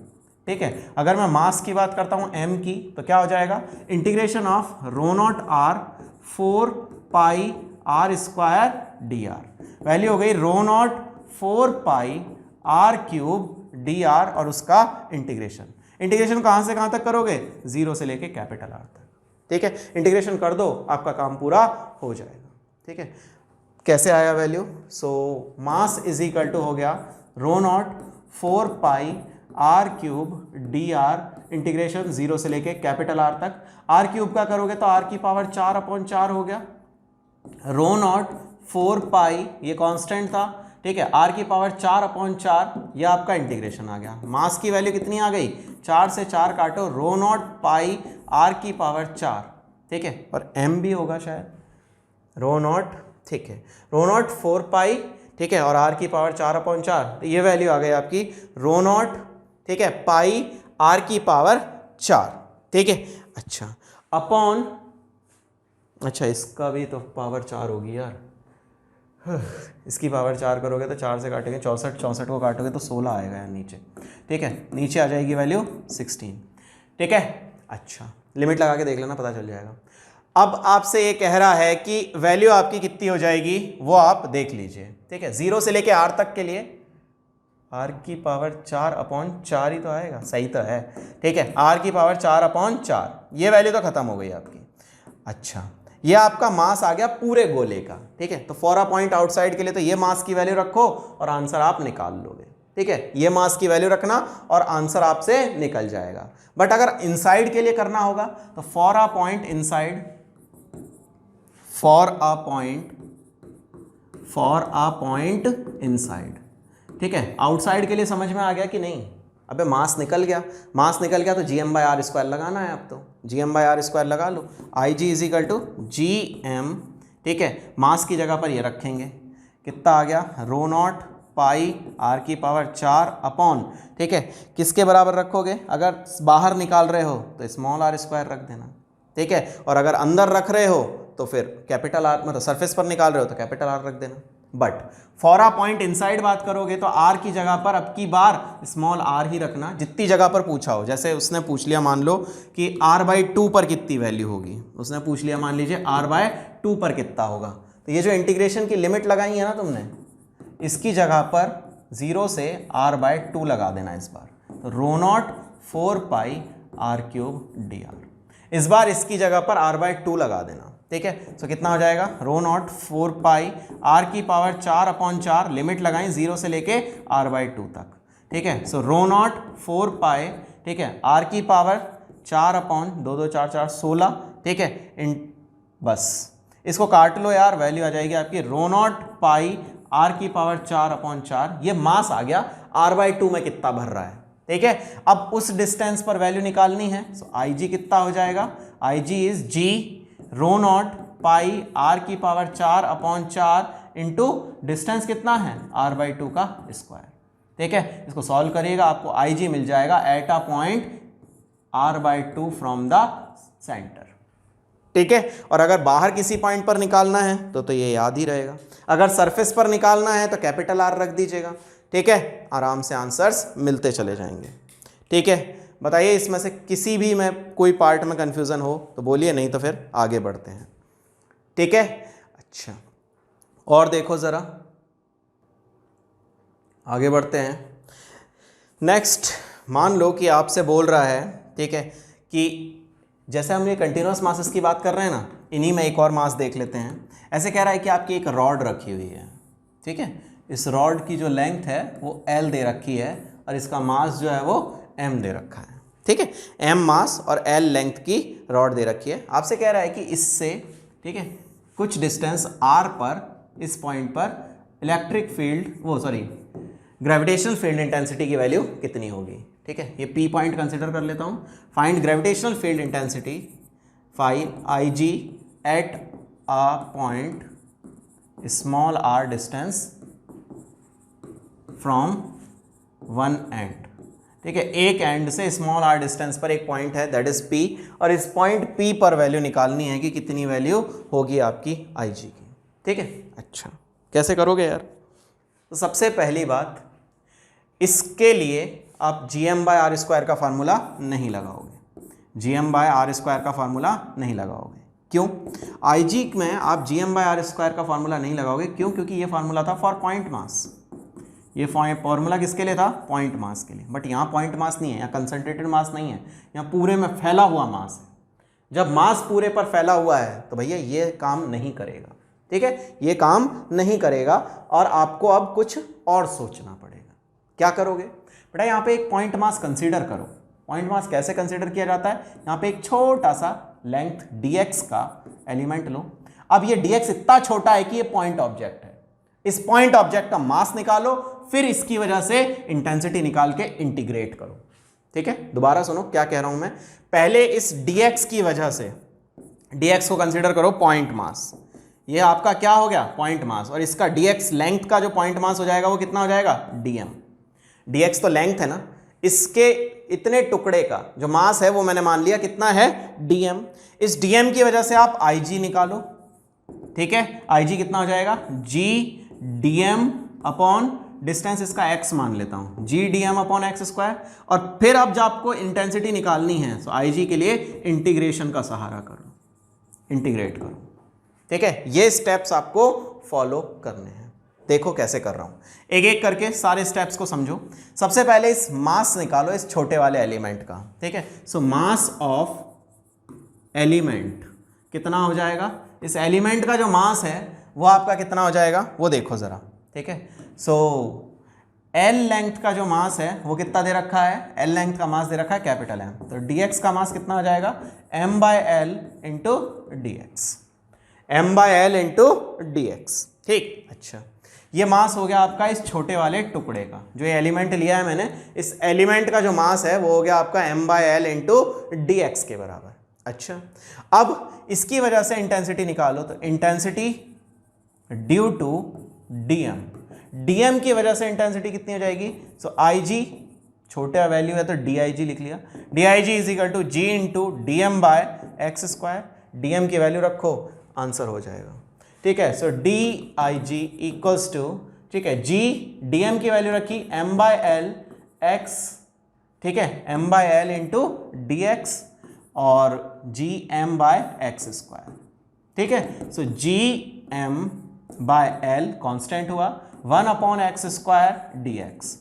ठीक है। अगर मैं मास की बात करता हूं एम की तो क्या हो जाएगा, integration of rho naught R 4 pi R square D R, value हो गई rho naught 4 pi R cube D R, और उसका इंटीग्रेशन कहां से कहां तक करोगे, 0 से लेके कैपिटल आर तक, ठीक है। इंटीग्रेशन कर दो आपका काम पूरा हो जाएगा, ठीक है। कैसे आया value, so mass is equal to हो गया rho naught 4 pi R cube D R, integration 0 से लेके कैपिटल आर तक, आर क्यूब का करोगे तो आर की पावर 4/4 हो गया, रो नॉट 4 पाई ये कांस्टेंट था, ठीक है, आर की पावर 4/4, ये आपका इंटीग्रेशन आ गया। मास की वैल्यू कितनी आ गई, 4 से 4 काटो, रो नॉट पाई आर की पावर 4, ठीक है, और एम भी होगा शायद, रो नॉट, ठीक है, रो नॉट 4 पाई, ठीक है, और आर की पावर 4/4, तो ये वैल्यू आ गई आपकी रो नॉट, ठीक है, पाई आर की पावर 4, ठीक है। अच्छा अपॉन, अच्छा इसका भी तो पावर 4 होगी यार, इसकी पावर 4 करोगे तो 4 से काटेंगे 64 को काटोगे तो 16 आएगा यार नीचे, ठीक है, नीचे आ जाएगी वैल्यू 16, ठीक है। अच्छा लिमिट लगा के देख लेना, पता चल जाएगा। अब आपसे ये कह रहा है कि वैल्यू आपकी कितनी हो जाएगी वो आप देख लीजिए, ठीक है, 0 से लेके आर तक के लिए आर की पावर 4/4 ही तो आएगा, सही तो है, ठीक है, आर की पावर 4/4, ये वैल्यू तो खत्म हो गई आपकी। अच्छा ये आपका मास आ गया पूरे गोले का, ठीक है, तो फॉर अ पॉइंट आउटसाइड के लिए तो ये मास की वैल्यू रखो और आंसर आप निकाल लोगे, ठीक है, ये मास की वैल्यू रखना और आंसर आपसे निकल जाएगा। बट अगर इनसाइड के लिए करना होगा तो for a point inside, for a point inside, ठीक है, आउटसाइड के लिए समझ में आ गया कि नहीं, अबे मास निकल गया, मास निकल गया तो GM/R² लगाना है, अब तो GM/R² लगा लो, IG is equal to GM, ठीक है, मास की जगह पर ये रखेंगे, कितना आ गया रो नॉट पाई आर की पावर 4 अपॉन, ठीक है, किसके बराबर रखोगे, अगर बाहर निकाल रहे हो तो स्मॉल r स्क्वायर रख देना, ठीक है, और अगर अंदर रख रहे हो तो फिर कैपिटल आर, मतलब सरफेस पर निकाल रहे हो तो कैपिटल आर रख देना। But for a point inside बात करोगे तो आर की जगह पर अब की बार स्मॉल आर ही रखना, जितनी जगह पर पूछा हो, जैसे उसने पूछ लिया मान लो कि r/2 पर कितनी वैल्यू होगी, उसने पूछ लिया मान लीजिए r/2 पर कितना होगा, तो ये जो इंटीग्रेशन की लिमिट लगाई है ना तुमने, इसकी जगह पर 0 से r/2 लगा देना इस बार, तो रो नॉट 4 पाई r³ dr, इस बार इसकी जगह पर r/2 लगा देना, ठीक है, तो कितना हो जाएगा रो नॉट 4 पाई आर की पावर 4/4, लिमिट लगाएं 0 से लेके r/2 तक, ठीक है, सो रो नॉट 4 पाई, ठीक है, आर की पावर 4/2 16, ठीक है, इन बस इसको काट लो यार, वैल्यू आ जाएगी आपकी रो नॉट पाई आर की पावर 4/4, ये मास आ गया, r/2 में कितना भर रहा है, ठीक है। अब उस डिस्टेंस पर वैल्यू निकालनी है, सो IG कितना हो जाएगा, IG is G rho naught pi R की पावर 4/4 इंटू डिस्टेंस कितना है r/2 का स्क्वायर, ठीक है, इसको सॉल्व करिएगा आपको IG मिल जाएगा eight a point r/2 from the centre, ठीक है। और अगर बाहर किसी पॉइंट पर निकालना है तो ये याद ही रहेगा, अगर सरफेस पर निकालना है तो कैपिटल R रख दीजिएगा, ठीक है, आराम से आंसर्स मिलते चले जाएंगे, ठीक है। बताइए इसमें से किसी भी में कोई पार्ट में कंफ्यूजन हो तो बोलिए, नहीं तो फिर आगे बढ़ते हैं, ठीक है। अच्छा और देखो ज़रा आगे बढ़ते हैं। नेक्स्ट मान लो कि आपसे बोल रहा है, ठीक है, कि जैसे हम ये कंटिन्यूस मासेस की बात कर रहे हैं ना, इन्हीं में एक और मास देख लेते हैं। ऐसे कह रहा है कि आपकी एक रॉड रखी हुई है, ठीक है, इस रॉड की जो लेंथ है वो L दे रखी है और इसका मास जो है वो M दे रखा है, ठीक है, M मास और L लेंथ की रॉड दे रखी है। आपसे कह रहा है कि इससे, ठीक है, कुछ डिस्टेंस R पर, इस पॉइंट पर electric field gravitational field intensity की वैल्यू कितनी होगी, ठीक है, ये P पॉइंट कंसिडर कर लेता हूँ। Find gravitational field intensity file IG eight a point small r distance from one and. ठीक है, एक एंड से स्मॉल r डिस्टेंस पर एक पॉइंट है दैट इज P, और इस पॉइंट P पर वैल्यू निकालनी है कि कितनी वैल्यू होगी आपकी IG की। ठीक है, अच्छा कैसे करोगे यार? तो सबसे पहली बात, इसके लिए आप gm/r² का फार्मूला नहीं लगाओगे, gm/r² का फार्मूला नहीं लगाओगे। क्यों? IG में आप gm/r² का फार्मूला नहीं लगाओगे, क्यों? क्योंकि ये फार्मूला था फॉर पॉइंट मास। ये फॉर्मूला किसके लिए था? पॉइंट मास के लिए। बट यहाँ पॉइंट मास नहीं है, यहाँ कंसंट्रेटेड मास नहीं है, यहाँ पूरे में फैला हुआ मास है। जब मास पूरे पर फैला हुआ है तो भैया ये काम नहीं करेगा। ठीक है, ये काम नहीं करेगा और आपको अब कुछ और सोचना पड़ेगा। क्या करोगे बेटा? यहाँ पे एक पॉइंट मास कंसीडर करो। पॉइंट मास कैसे कंसीडर किया जाता है? यहाँ पे एक छोटा सा लेंथ dx का एलिमेंट लो। अब ये dx इतना छोटा है कि ये पॉइंट ऑब्जेक्ट है। इस पॉइंट ऑब्जेक्ट का मास निकालो, फिर इसकी वजह से इंटेंसिटी निकाल के इंटीग्रेट करो। ठीक है, दोबारा सुनो क्या कह रहा हूं मैं। पहले इस dx की वजह से, dx को कंसीडर करो पॉइंट मास। ये आपका क्या हो गया? Point mass. और इसका dx लेंथ का जो पॉइंट मास हो जाएगा वो कितना हो जाएगा? dm। dx तो लेंथ है ना, इसके इतने टुकड़े का जो मास है वो मैंने मान लिया कितना है? dm। इस dm की वजह से आप ig निकालो। ठीक है, ig कितना हो जाएगा? g dm अपॉन डिस्टेंस, इसका x मान लेता हूं, g dm अपॉन x²। और फिर अब जब आपको इंटेंसिटी निकालनी है तो IG के लिए इंटीग्रेशन का सहारा करो, इंटीग्रेट करो। ठीक है, ये स्टेप्स आपको फॉलो करने हैं। देखो कैसे कर रहा हूं, एक एक करके सारे स्टेप्स को समझो। सबसे पहले इस मास निकालो इस छोटे वाले एलिमेंट का। ठीक है, सो मास ऑफ एलिमेंट कितना हो जाएगा? इस एलिमेंट का जो मास है वो आपका कितना हो जाएगा वो देखो जरा। ठीक है, सो L लेंथ का जो मास है वो कितना दे रखा है? L लेंथ का मास दे रखा है कैपिटल M। तो dx का मास कितना हो जाएगा? m/l into dx, m/l into dx। ठीक, अच्छा ये मास हो गया आपका इस छोटे वाले टुकड़े का। जो ये एलिमेंट लिया है मैंने, इस एलिमेंट का जो मास है वो हो गया आपका m/l इंटू dx के बराबर। अच्छा, अब इसकी वजह से इंटेंसिटी निकालो। तो intensity due to dm, dm की वजह से इंटेंसिटी कितनी हो जाएगी? सो IG छोटा वैल्यू है तो dig लिख लिया। dig is equal to g into dm/x²। dm की वैल्यू रखो, आंसर हो जाएगा। ठीक है, सो dig इक्वल्स टू, ठीक है, g dm की वैल्यू रखी m/l x, ठीक है, m/l इंटू dx और gm/x²। ठीक है, सो gm/l कांस्टेंट हुआ, 1/x² dx।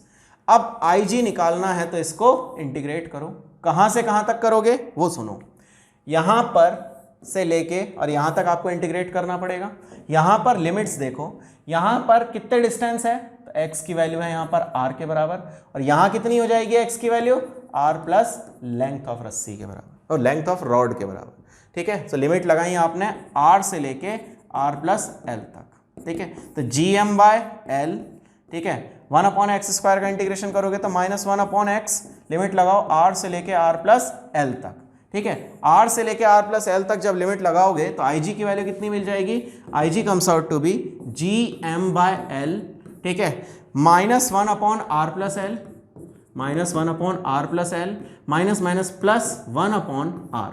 अब IG निकालना है तो इसको इंटीग्रेट करो। कहां से कहां तक करोगे वो सुनो। यहां पर से लेके और यहां तक आपको इंटीग्रेट करना पड़ेगा। यहां पर लिमिट्स देखो, यहां पर कितने डिस्टेंस है? तो x की वैल्यू है यहां पर r के बराबर, और यहां कितनी हो जाएगी x की value? r plus length of रस्सी के बराबर और लेंथ ऑफ रॉड के बराबर। ठीक है, तो लिमिट लगाई आपने r से लेके r प्लस l तक। ठीक है, तो gm/l, ठीक है, 1/x² का इंटीग्रेशन करोगे तो -1/x, लिमिट लगाओ r से लेके r प्लस l तक। ठीक है, r से लेके r प्लस l तक जब लिमिट लगाओगे तो IG की वैल्यू कितनी मिल जाएगी? IG comes out to be gm/l, ठीक है, -1/r plus l, -1/r plus l, minus minus plus 1/r।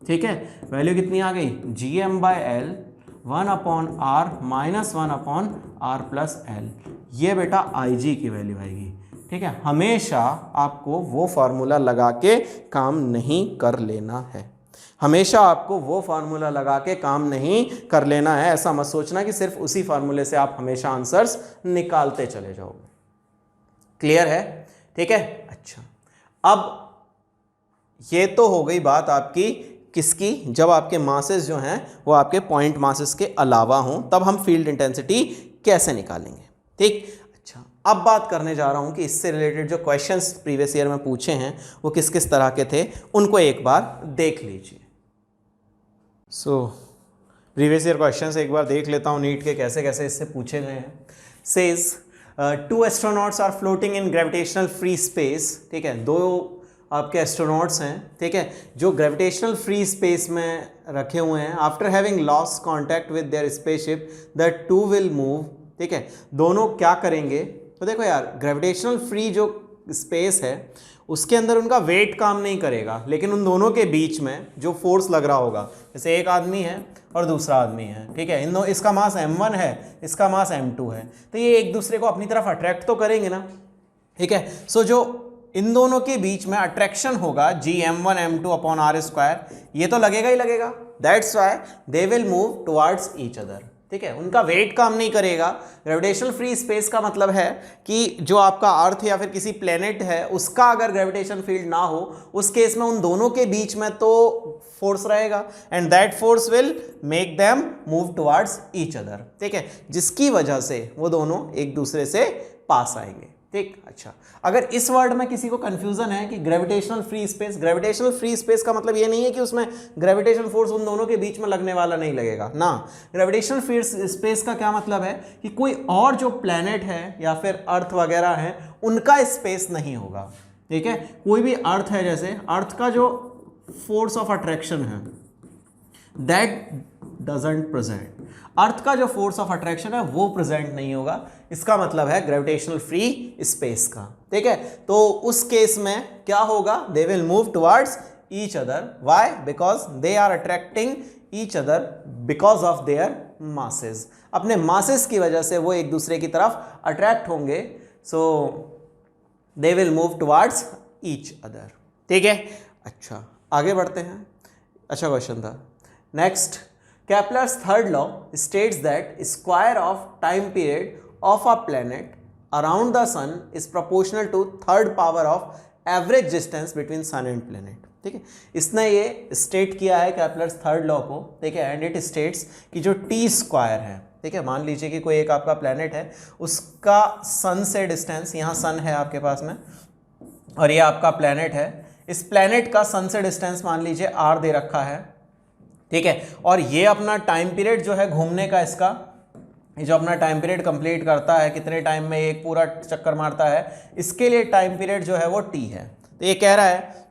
ठीक है, वैल्यू कितनी आ गई? gm/l 1/r minus 1/r plus l। ये बेटा IG की वैल्यू आएगी। ठीक है, हमेशा आपको वो फार्मूला लगा के काम नहीं कर लेना है, हमेशा आपको वो फार्मूला लगा के काम नहीं कर लेना है। ऐसा मत सोचना कि सिर्फ उसी फार्मूले से आप हमेशा आंसर्स निकालते चले जाओगे। क्लियर है? ठीक है, अच्छा अब ये तो हो गई बात आपकी किसकी? जब आपके मासेस जो हैं वो आपके पॉइंट मासेस के अलावा हों तब हम फील्ड इंटेंसिटी कैसे निकालेंगे। ठीक, अच्छा अब बात करने जा रहा हूं कि इससे रिलेटेड जो क्वेश्चंस प्रीवियस ईयर में पूछे हैं वो किस किस तरह के थे, उनको एक बार देख लीजिए। सो प्रीवियस ईयर क्वेश्चंस एक बार देख लेता हूं नीट के कैसे कैसे इससे पूछे गए हैं। Says 2 astronauts are floating in gravitational free space, ठीक है, 2 आपके एस्ट्रोनॉट्स हैं, ठीक है, जो ग्रेविटेशनल फ्री स्पेस में रखे हुए हैं। After having lost contact with their spaceship the two will move, ठीक है, दोनों क्या करेंगे, तो देखो यार ग्रेविटेशनल फ्री जो स्पेस है उसके अंदर उनका वेट काम नहीं करेगा, लेकिन उन दोनों के बीच में जो फोर्स लग रहा होगा, जैसे एक आदमी है और दूसरा आदमी है, ठीक है, इन दोनों, इसका मास m1 है, इसका मास m2 है, तो ये एक दूसरे को अपनी तरफ अट्रैक्ट तो करेंगे ना, ठीक है। सो जो इन दोनों के बीच में अट्रैक्शन होगा Gm1 m2 upon r square, ये तो लगेगा ही लगेगा, that's why they will move towards each other, ठीक है, उनका वेट काम नहीं करेगा। ग्रेविटेशनल फ्री स्पेस का मतलब है कि जो आपका अर्थ या फिर किसी प्लेनेट है उसका अगर ग्रेविटेशन फील्ड ना हो, उस केस में उन दोनों के बीच में तो फोर्स रहेगा, and that force will make them move towards each other, ठीक है, जिसकी वजह से वो दोनों एक दूसरे से पास आएंगे, ठीक। अच्छा, अगर इस वर्ड में किसी को कंफ्यूजन है कि ग्रेविटेशनल फ्री स्पेस का मतलब ये नहीं है कि उसमें ग्रेविटेशन फोर्स उन दोनों के बीच में लगने वाला नहीं लगेगा ना। ग्रेविटेशनल फ्री स्पेस का क्या मतलब है कि कोई और जो प्लैनेट है या फिर अर्थ वगैरह है उनका स्पेस नहीं होगा, ठीक है, कोई भी अर्थ है, जैसे अर्थ का जो फोर्स ऑफ अट्रैक्शन है दैट डजंट प्रेजेंट, अर्थ का जो फोर्स ऑफ अट्रैक्शन है वो प्रेजेंट नहीं होगा, इसका मतलब है ग्रेविटेशनल फ्री स्पेस का, ठीक है। तो उस केस में क्या होगा, they will move towards each other, why, because they are attracting each other because of their masses, अपने मासेस की वजह से वो एक दूसरे की तरफ अट्रैक्ट होंगे, so they will move towards each other, ठीक है। अच्छा, आगे बढ़ते हैं, अच्छा क्वेश्चन था। Next, Kepler's third law states that square of time period of a planet around the sun is proportional to third power of average distance between sun and planet, ठीक है, इसने ये स्टेट किया है Kepler's थर्ड लॉ को, ठीक है, and it states कि जो टी स्क्वायर है, ठीक है, मान लीजिए कि कोई एक आपका प्लेनेट है, उसका सन से डिस्टेंस, यहाँ सन है आपके पास में और ये आपका प्लेनेट है, इस प्लेनेट का सन से डिस्टेंस मान लीजिए r दे रखा है, ठीक है, और ये अपना टाइम पीरियड जो है घूमने का, इसका ये जो अपना टाइम पीरियड कंप्लीट करता है, कितने टाइम में एक पूरा चक्कर मारता है, इसके लिए टाइम पीरियड जो है वो t है। तो ये कह रहा है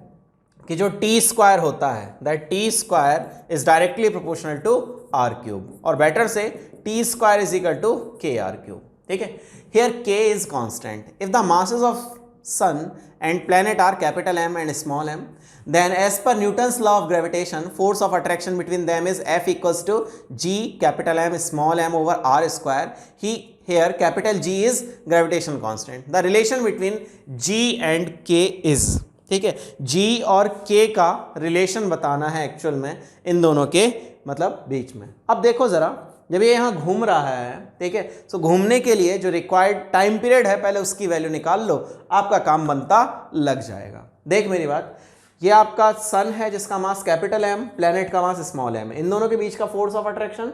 कि जो टी स्क्वायर होता है that T square is directly proportional to r cube, और बेटर से T square is equal to K R cube, ठीक है। Here k is constant, if the masses of sun and planet are capital M and small m, then as per Newton's law of gravitation, force of attraction between them is F equals to G capital M small m over r square. Here capital G is gravitation constant. The relation between G and K is, ठीक है, G और K का relation बताना है actual में इन दोनों के मतलब बीच में। अब देखो ज़रा, जब ये यहाँ घूम रहा है, ठीक है, तो घूमने के लिए जो रिक्वायर्ड टाइम पीरियड है पहले उसकी वैल्यू निकाल लो, आपका काम बनता लग जाएगा। देख मेरी बात, ये आपका सन है जिसका मास कैपिटल एम, प्लेनेट का मास स्मॉल एम, इन दोनों के बीच का force of attraction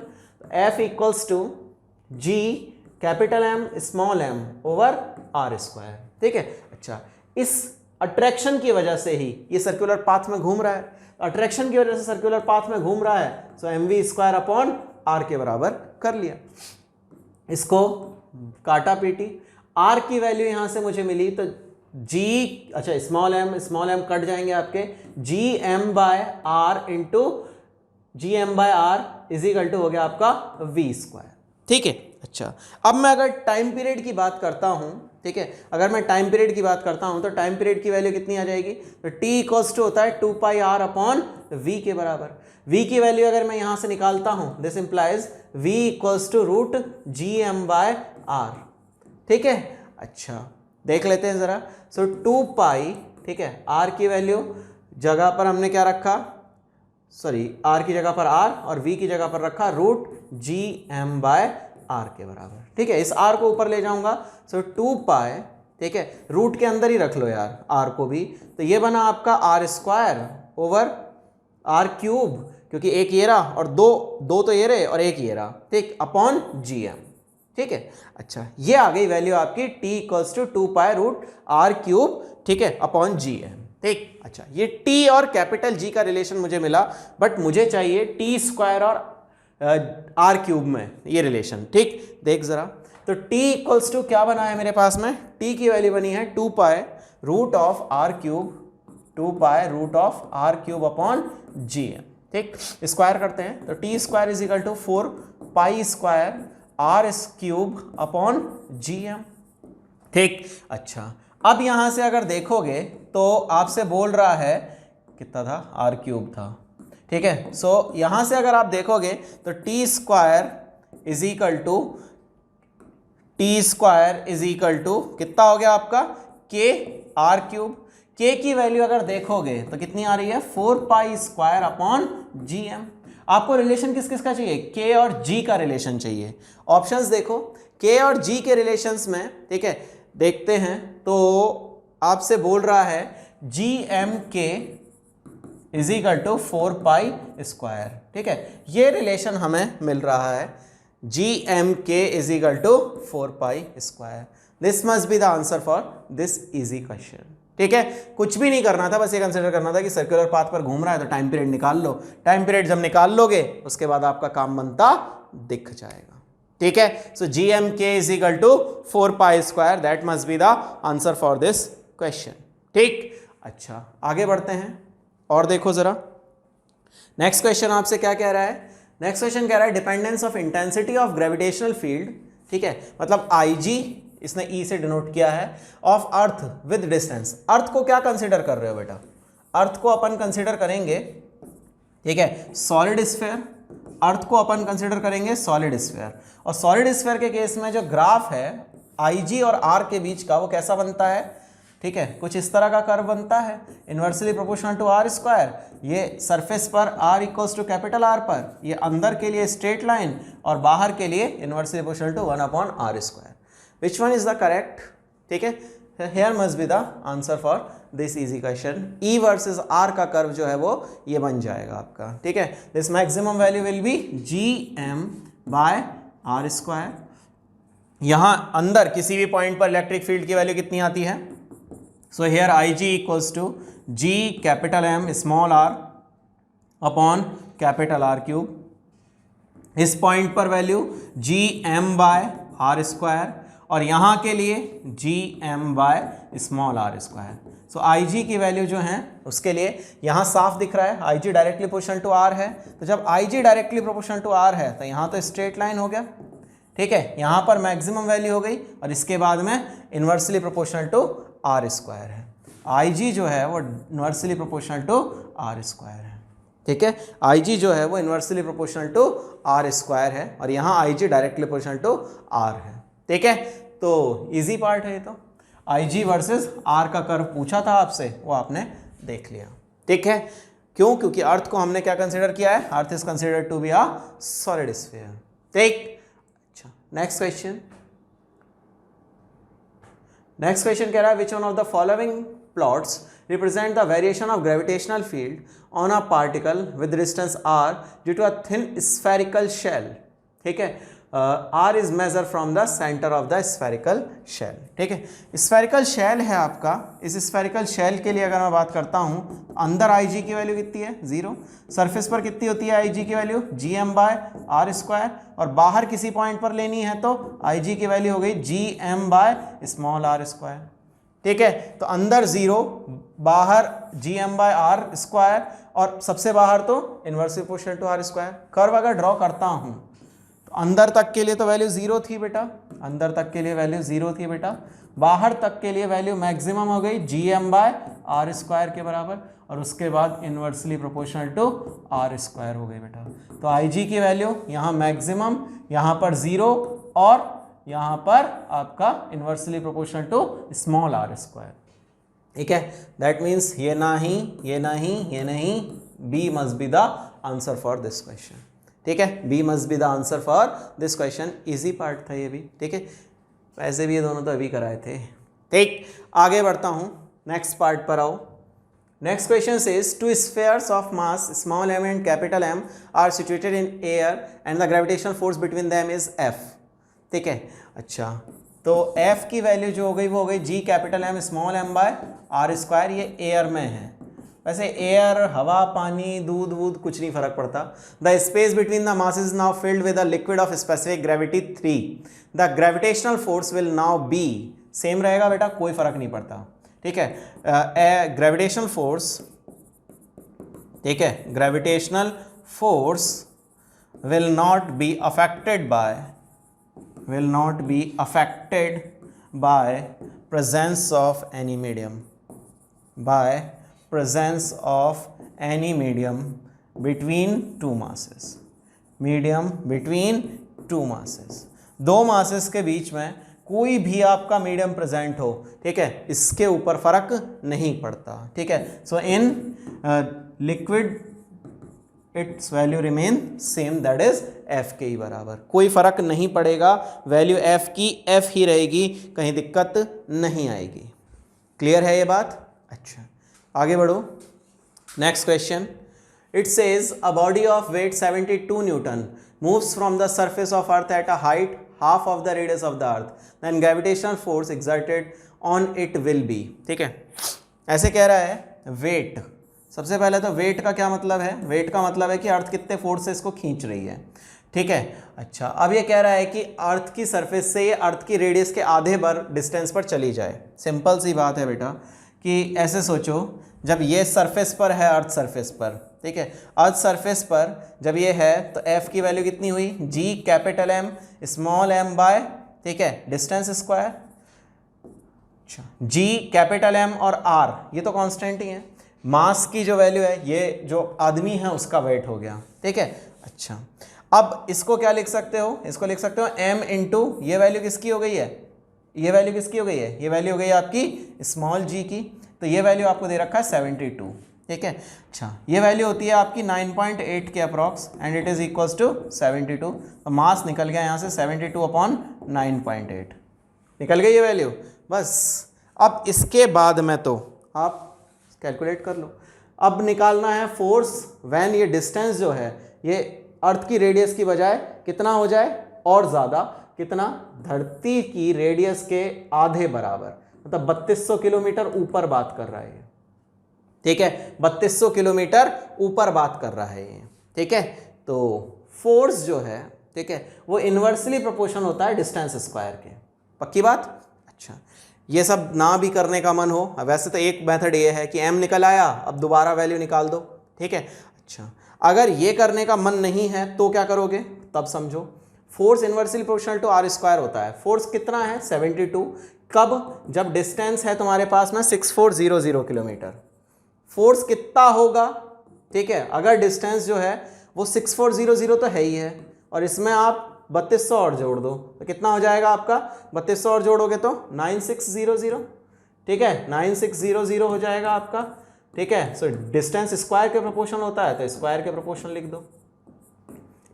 F equals to G capital M small M over R square, ठीक है। अच्छा, इस अट्रैक्शन की वजह से ही ये सर्कुलर पाथ में घूम रहा है, अट्रैक्शन की वजह से सर्कुलर पाथ में घूम रहा है, so M V square upon are के बराबर कर लिया, इसको काटा पीटी, आर की वैल्यू यहां से मुझे मिली तो जी, अच्छा स्मॉल एम कट जाएंगे आपके, G M by R into G M by R is equal to हो गया आपका वी स्क्वायर, ठीक है। अच्छा, अब मैं अगर टाइम पीरियड की बात करता हूं, ठीक है, अगर मैं टाइम पीरियड की बात करता हूं तो टाइम पीरियड की वैल्यू कितनी आ जाएगी, तो टी इक्वल्स टू होता है 2 पाई आर अपॉन वी के बराबर, v की वैल्यू अगर मैं यहां से निकालता हूं, this implies v equals to root G M by R, ठीक है। अच्छा, देख लेते हैं जरा, सो 2 पाई, ठीक है, r की वैल्यू जगह पर हमने क्या रखा, सॉरी r की जगह पर r और v की जगह पर रखा root G M by R के बराबर, ठीक है, इस r को ऊपर ले जाऊंगा, सो 2 पाई, ठीक है, रूट के अंदर ही रख लो यार r को भी, तो ये बना आपका r square over R cube, क्योंकि एक ये रहा और दो तो ये रहे और एक ये रहा, ठीक, अपॉन जी एम, ठीक है। अच्छा, ये आ गई वैल्यू आपकी t equals to 2 pi root R cube, ठीक है, अपॉन जी एम, ठीक। अच्छा, ये t और कैपिटल G का रिलेशन मुझे मिला, बट मुझे चाहिए टी स्क्वायर और आर क्यूब में ये रिलेशन, ठीक। देख जरा, तो t इक्वल्स टू क्या बना है मेरे पास में, t की वैल्यू बनी है 2 pi root of R cube, 2 pi root of R cube upon G M. ठीक, स्क्वायर करते हैं तो T square is equal to 4 pi square R cube upon G M. ठीक, अच्छा अब यहां से अगर देखोगे तो आपसे बोल रहा है कितना था, आर क्यूब था। ठीक है, सो यहां से अगर आप देखोगे तो T square is equal to कितना हो गया आपका, के आर क्यूब। के की वैल्यू अगर देखोगे तो कितनी आ रही है, 4 pi square upon G M. आपको रिलेशन किस किस का चाहिए, के और जी का रिलेशन चाहिए। ऑप्शंस देखो, के और जी के रिलेशंस में, ठीक है, देखते हैं तो आपसे बोल रहा है G M K is equal to 4 pi square. ठीक है, ये रिलेशन हमें मिल रहा है, G M K is equal to 4 pi square. This must be the answer for this easy question. ठीक है, कुछ भी नहीं करना था, बस ये कंसिडर करना था कि सर्कुलर पाथ पर घूम रहा है तो टाइम पीरियड निकाल लो। टाइम पीरियड जब निकाल लोगे उसके बाद आपका काम बनता दिख जाएगा। ठीक है, so G M K is equal to 4 pi square, that must be the answer for this question. ठीक, अच्छा आगे बढ़ते हैं और देखो जरा नेक्स्ट क्वेश्चन आपसे क्या कह रहा है। नेक्स्ट क्वेश्चन कह रहा है dependence of intensity of gravitational field. ठीक है, मतलब आई जी इसने ई से डिनोट किया है, ऑफ अर्थ विद डिस्टेंस। अर्थ को क्या कंसिडर कर रहे हो बेटा, अर्थ को अपन कंसिडर करेंगे, ठीक है, सॉलिड स्फीयर। अर्थ को अपन कंसिडर करेंगे सॉलिड स्फीयर, और सॉलिड स्फीयर के केस में जो ग्राफ है आई जी और आर के बीच का वो कैसा बनता है, ठीक है, कुछ इस तरह का कर्व बनता है, inversely proportional to are square. ये सरफेस पर R equals to capital R पर, ये अंदर के लिए स्ट्रेट लाइन और बाहर के लिए inversely proportional to 1 upon R square. Which one is the correct? ठीक है, here must be the answer for this easy question. E versus R का कर्व जो है वो ये बन जाएगा आपका। ठीक है, this maximum value will be GM by R square. यहाँ अंदर किसी भी पॉइंट पर इलेक्ट्रिक फील्ड की वैल्यू कितनी आती है, so here IG equals to G capital M small r upon capital R cube. इस पॉइंट पर value GM by R square, और यहाँ के लिए G M by small are square. So I G की वैल्यू जो है उसके लिए यहाँ साफ दिख रहा है I G directly proportional to r है, तो जब आई G directly proportional to r है तो यहाँ तो स्ट्रेट लाइन हो गया। ठीक है, यहाँ पर मैक्सिमम वैल्यू हो गई और इसके बाद में inversely proportional to are square है। आई जी जो है वो inversely proportional to are square है। ठीक है, आई जी जो है वो inversely proportional to are square है और यहाँ I G directly proportional to r है। ठीक है, तो इजी पार्ट है ये तो। आई जी वर्सेज आर का कर्व पूछा था आपसे, वो आपने देख लिया। ठीक है, क्यों, क्योंकि अर्थ को हमने क्या कंसिडर किया है, earth is considered to be a solid sphere. ठीक, अच्छा नेक्स्ट क्वेश्चन। नेक्स्ट क्वेश्चन कह रहा है which one of the following plots represent the variation of gravitational field on a particle with distance r due to a thin spherical shell। ठीक है, r is measured from the center of the spherical shell। ठीक है, spherical shell है आपका, इस spherical shell के लिए अगर मैं बात करता हूँ, अंदर IG की वैल्यू कितनी है 0, सरफेस पर कितनी होती है IG की value GM by are square, और बाहर किसी पॉइंट पर लेनी है तो IG की वैल्यू हो गई GM by small are square. ठीक है, तो अंदर 0, बाहर GM बाय आर स्क्वायर, और सबसे बाहर तो inversely proportional to are square. Curve अगर ड्रॉ करता हूँ तो अंदर तक के लिए तो वैल्यू 0 थी बेटा, अंदर तक के लिए वैल्यू 0 थी बेटा, बाहर तक के लिए वैल्यू मैक्सिमम हो गई GM बाय आर स्क्वायर के बराबर, और उसके बाद inversely proportional to are square हो गई बेटा। तो IG की वैल्यू यहाँ मैक्सिमम, यहाँ पर 0, और यहाँ पर आपका inversely proportional to small are square. ठीक है, दैट मीन्स ये नहीं, ये नहीं, ये नहीं, B must be the answer for this question. ठीक है, B must be the answer for this question. Easy part था ये भी। ठीक है, वैसे भी ये दोनों तो अभी कराए थे। ठीक, आगे बढ़ता हूँ, नेक्स्ट पार्ट पर आओ। Next question is two spheres of mass small m and capital M are situated in air and the gravitational force between them is F। ठीक है, अच्छा तो F की वैल्यू जो हो गई वो हो गई G capital M small m by are square, ये एयर में है, वैसे एयर, हवा, पानी, दूध वूध कुछ नहीं फर्क पड़ता। The space between the masses is now filled with a liquid of specific gravity 3। The gravitational force will now be, same रहेगा बेटा, कोई फर्क नहीं पड़ता, ठीक है। ग्रेविटेशनल फोर्स, ठीक है, gravitational force will not be affected by presence of any medium, between two masses, दो masses के बीच में कोई भी आपका मीडियम प्रेजेंट हो, ठीक है, इसके ऊपर फर्क नहीं पड़ता, ठीक है। So in liquid its value remain same, that is F के ही बराबर, कोई फर्क नहीं पड़ेगा, वैल्यू एफ की एफ ही रहेगी, कहीं दिक्कत नहीं आएगी। क्लियर है ये बात? अच्छा, आगे बढ़ो। Next question, it says a body of weight 72 newton moves from the surface of earth at a height half of the radius of the earth, then gravitational force exerted on it will be. ठीक है, ऐसे कह रहा है wait. सबसे पहले तो wait का क्या मतलब है? वेट का मतलब है कि अर्थ कितने फोर्स से इसको खींच रही है, ठीक है। अच्छा, अब ये कह रहा है कि अर्थ की सरफेस से ये अर्थ की रेडियस के आधे बार डिस्टेंस पर चली जाए। सिंपल सी बात है बेटा कि ऐसे सोचो, जब ये सरफेस पर है, अर्थ सरफेस पर, ठीक है, अर्थ सरफेस पर जब ये है तो एफ की वैल्यू कितनी हुई? G capital M small M by, ठीक है, डिस्टेंस स्क्वायर। अच्छा, जी कैपिटल एम और आर ये तो कांस्टेंट ही है। मास की जो वैल्यू है, ये जो आदमी है उसका वेट हो गया, ठीक है। अच्छा, अब इसको क्या लिख सकते हो? इसको लिख सकते हो m इंटू ये वैल्यू किसकी हो गई है? ये वैल्यू किसकी हो गई है? ये वैल्यू हो गई है आपकी स्मॉल g की। तो ये वैल्यू आपको दे रखा है 72, ठीक है। अच्छा, ये वैल्यू होती है आपकी 9.8 के approx and it is equals to 72। तो मास निकल गया यहाँ से 72 अपॉन 9.8, निकल गई ये वैल्यू। बस अब इसके बाद में तो आप कैलकुलेट कर लो। अब निकालना है फोर्स व्हेन ये डिस्टेंस जो है ये अर्थ की रेडियस की बजाय कितना हो जाए और ज़्यादा, कितना? धरती की रेडियस के आधे बराबर, मतलब 3200 किलोमीटर ऊपर बात कर रहा है ये, ठीक है। 3200 किलोमीटर ऊपर बात कर रहा है ये, ठीक है। तो फोर्स जो है, ठीक है, वो इन्वर्सली प्रोपोर्शन होता है डिस्टेंस स्क्वायर के। पक्की बात? अच्छा, ये सब ना भी करने का मन हो, वैसे तो एक मेथड ये है कि m निकल आया, अब दोबारा वैल्यू निकाल दो, ठीक है। अच्छा, अगर ये करने का मन नहीं है तो क्या करोगे? तब समझो, force inversely proportional to are square होता है। फोर्स कितना है? 72। कब? जब डिस्टेंस है तुम्हारे पास में 6400 किलोमीटर। फोर्स कितना होगा? ठीक है, अगर डिस्टेंस जो है वो 6400 तो है ही है, और इसमें आप 3200 और जोड़ दो तो कितना हो जाएगा आपका? 3200 और जोड़ोगे तो 9600, ठीक है, 9600 हो जाएगा आपका, ठीक है। सो डिस्टेंस स्क्वायर के प्रोपोर्शन होता है तो स्क्वायर के प्रोपोर्शन लिख दो,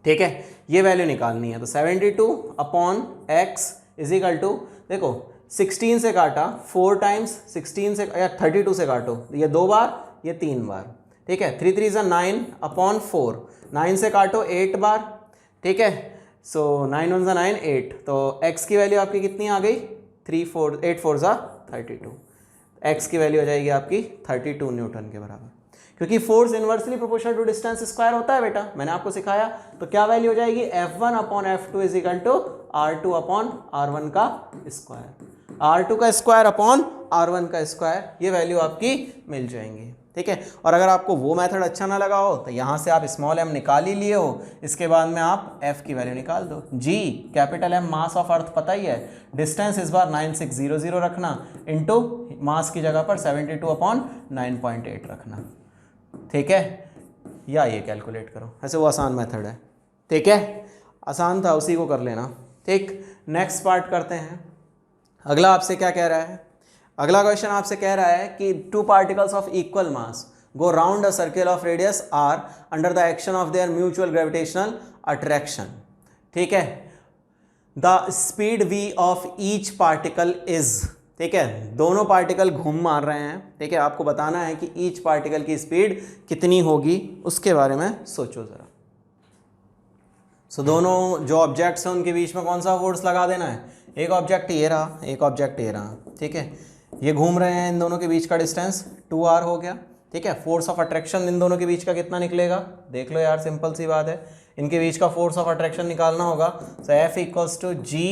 ठीक है। ये वैल्यू निकालनी है तो 72 upon x is equal to, देखो 16 से काटा 4 टाइम्स, 16 से या 32 से काटो, ये 2 बार, ये 3 बार, ठीक है। 3 3 9 अपॉन 4, 9 से काटो 8 बार, ठीक है। सो 9 1 9 8, तो x की वैल्यू आपकी कितनी आ गई? 8 4 32। x की वैल्यू हो जाएगी आपकी 32 न्यूटन के बराबर, क्योंकि force inversely proportional to distance square होता है बेटा, मैंने आपको सिखाया। तो क्या वैल्यू हो जाएगी? F1 upon F2 is equal to R2 upon R1 का स्क्वायर, R2 का स्क्वायर अपॉन R1 का स्क्वायर, ये वैल्यू आपकी मिल जाएंगी, ठीक है। और अगर आपको वो मेथड अच्छा ना लगा हो तो यहाँ से आप स्मॉल m निकाल ही लिए हो, इसके बाद में आप f की वैल्यू निकाल दो। g capital M mass of earth पता ही है, डिस्टेंस इस बार 9600 रखना, इनटू मास की जगह पर 72 अपॉन 9.8 रखना, ठीक है। या ये कैलकुलेट करो, ऐसे वो आसान मेथड है, ठीक है, आसान था, उसी को कर लेना, ठीक। नेक्स्ट पार्ट करते हैं। अगला आपसे क्या कह रहा है? अगला क्वेश्चन आपसे कह रहा है कि 2 particles of equal mass go round a circle of radius r under the action of their mutual gravitational attraction, ठीक है। The speed v of each particle is, ठीक है, दोनों पार्टिकल घूम मार रहे हैं, ठीक है। आपको बताना है कि ईच पार्टिकल की स्पीड कितनी होगी, उसके बारे में सोचो जरा। सो दोनों जो ऑब्जेक्ट्स हैं उनके बीच में कौन सा फोर्स लगा देना है? एक ऑब्जेक्ट ये रहा, एक ऑब्जेक्ट ये रहा, ठीक है। ये घूम रहे हैं, इन दोनों के बीच का डिस्टेंस 2r हो गया, ठीक है। फोर्स ऑफ अट्रैक्शन इन दोनों के बीच का कितना निकलेगा, देख लो यार, सिंपल सी बात है, इनके बीच का फोर्स ऑफ अट्रैक्शन निकालना होगा। So F equals to G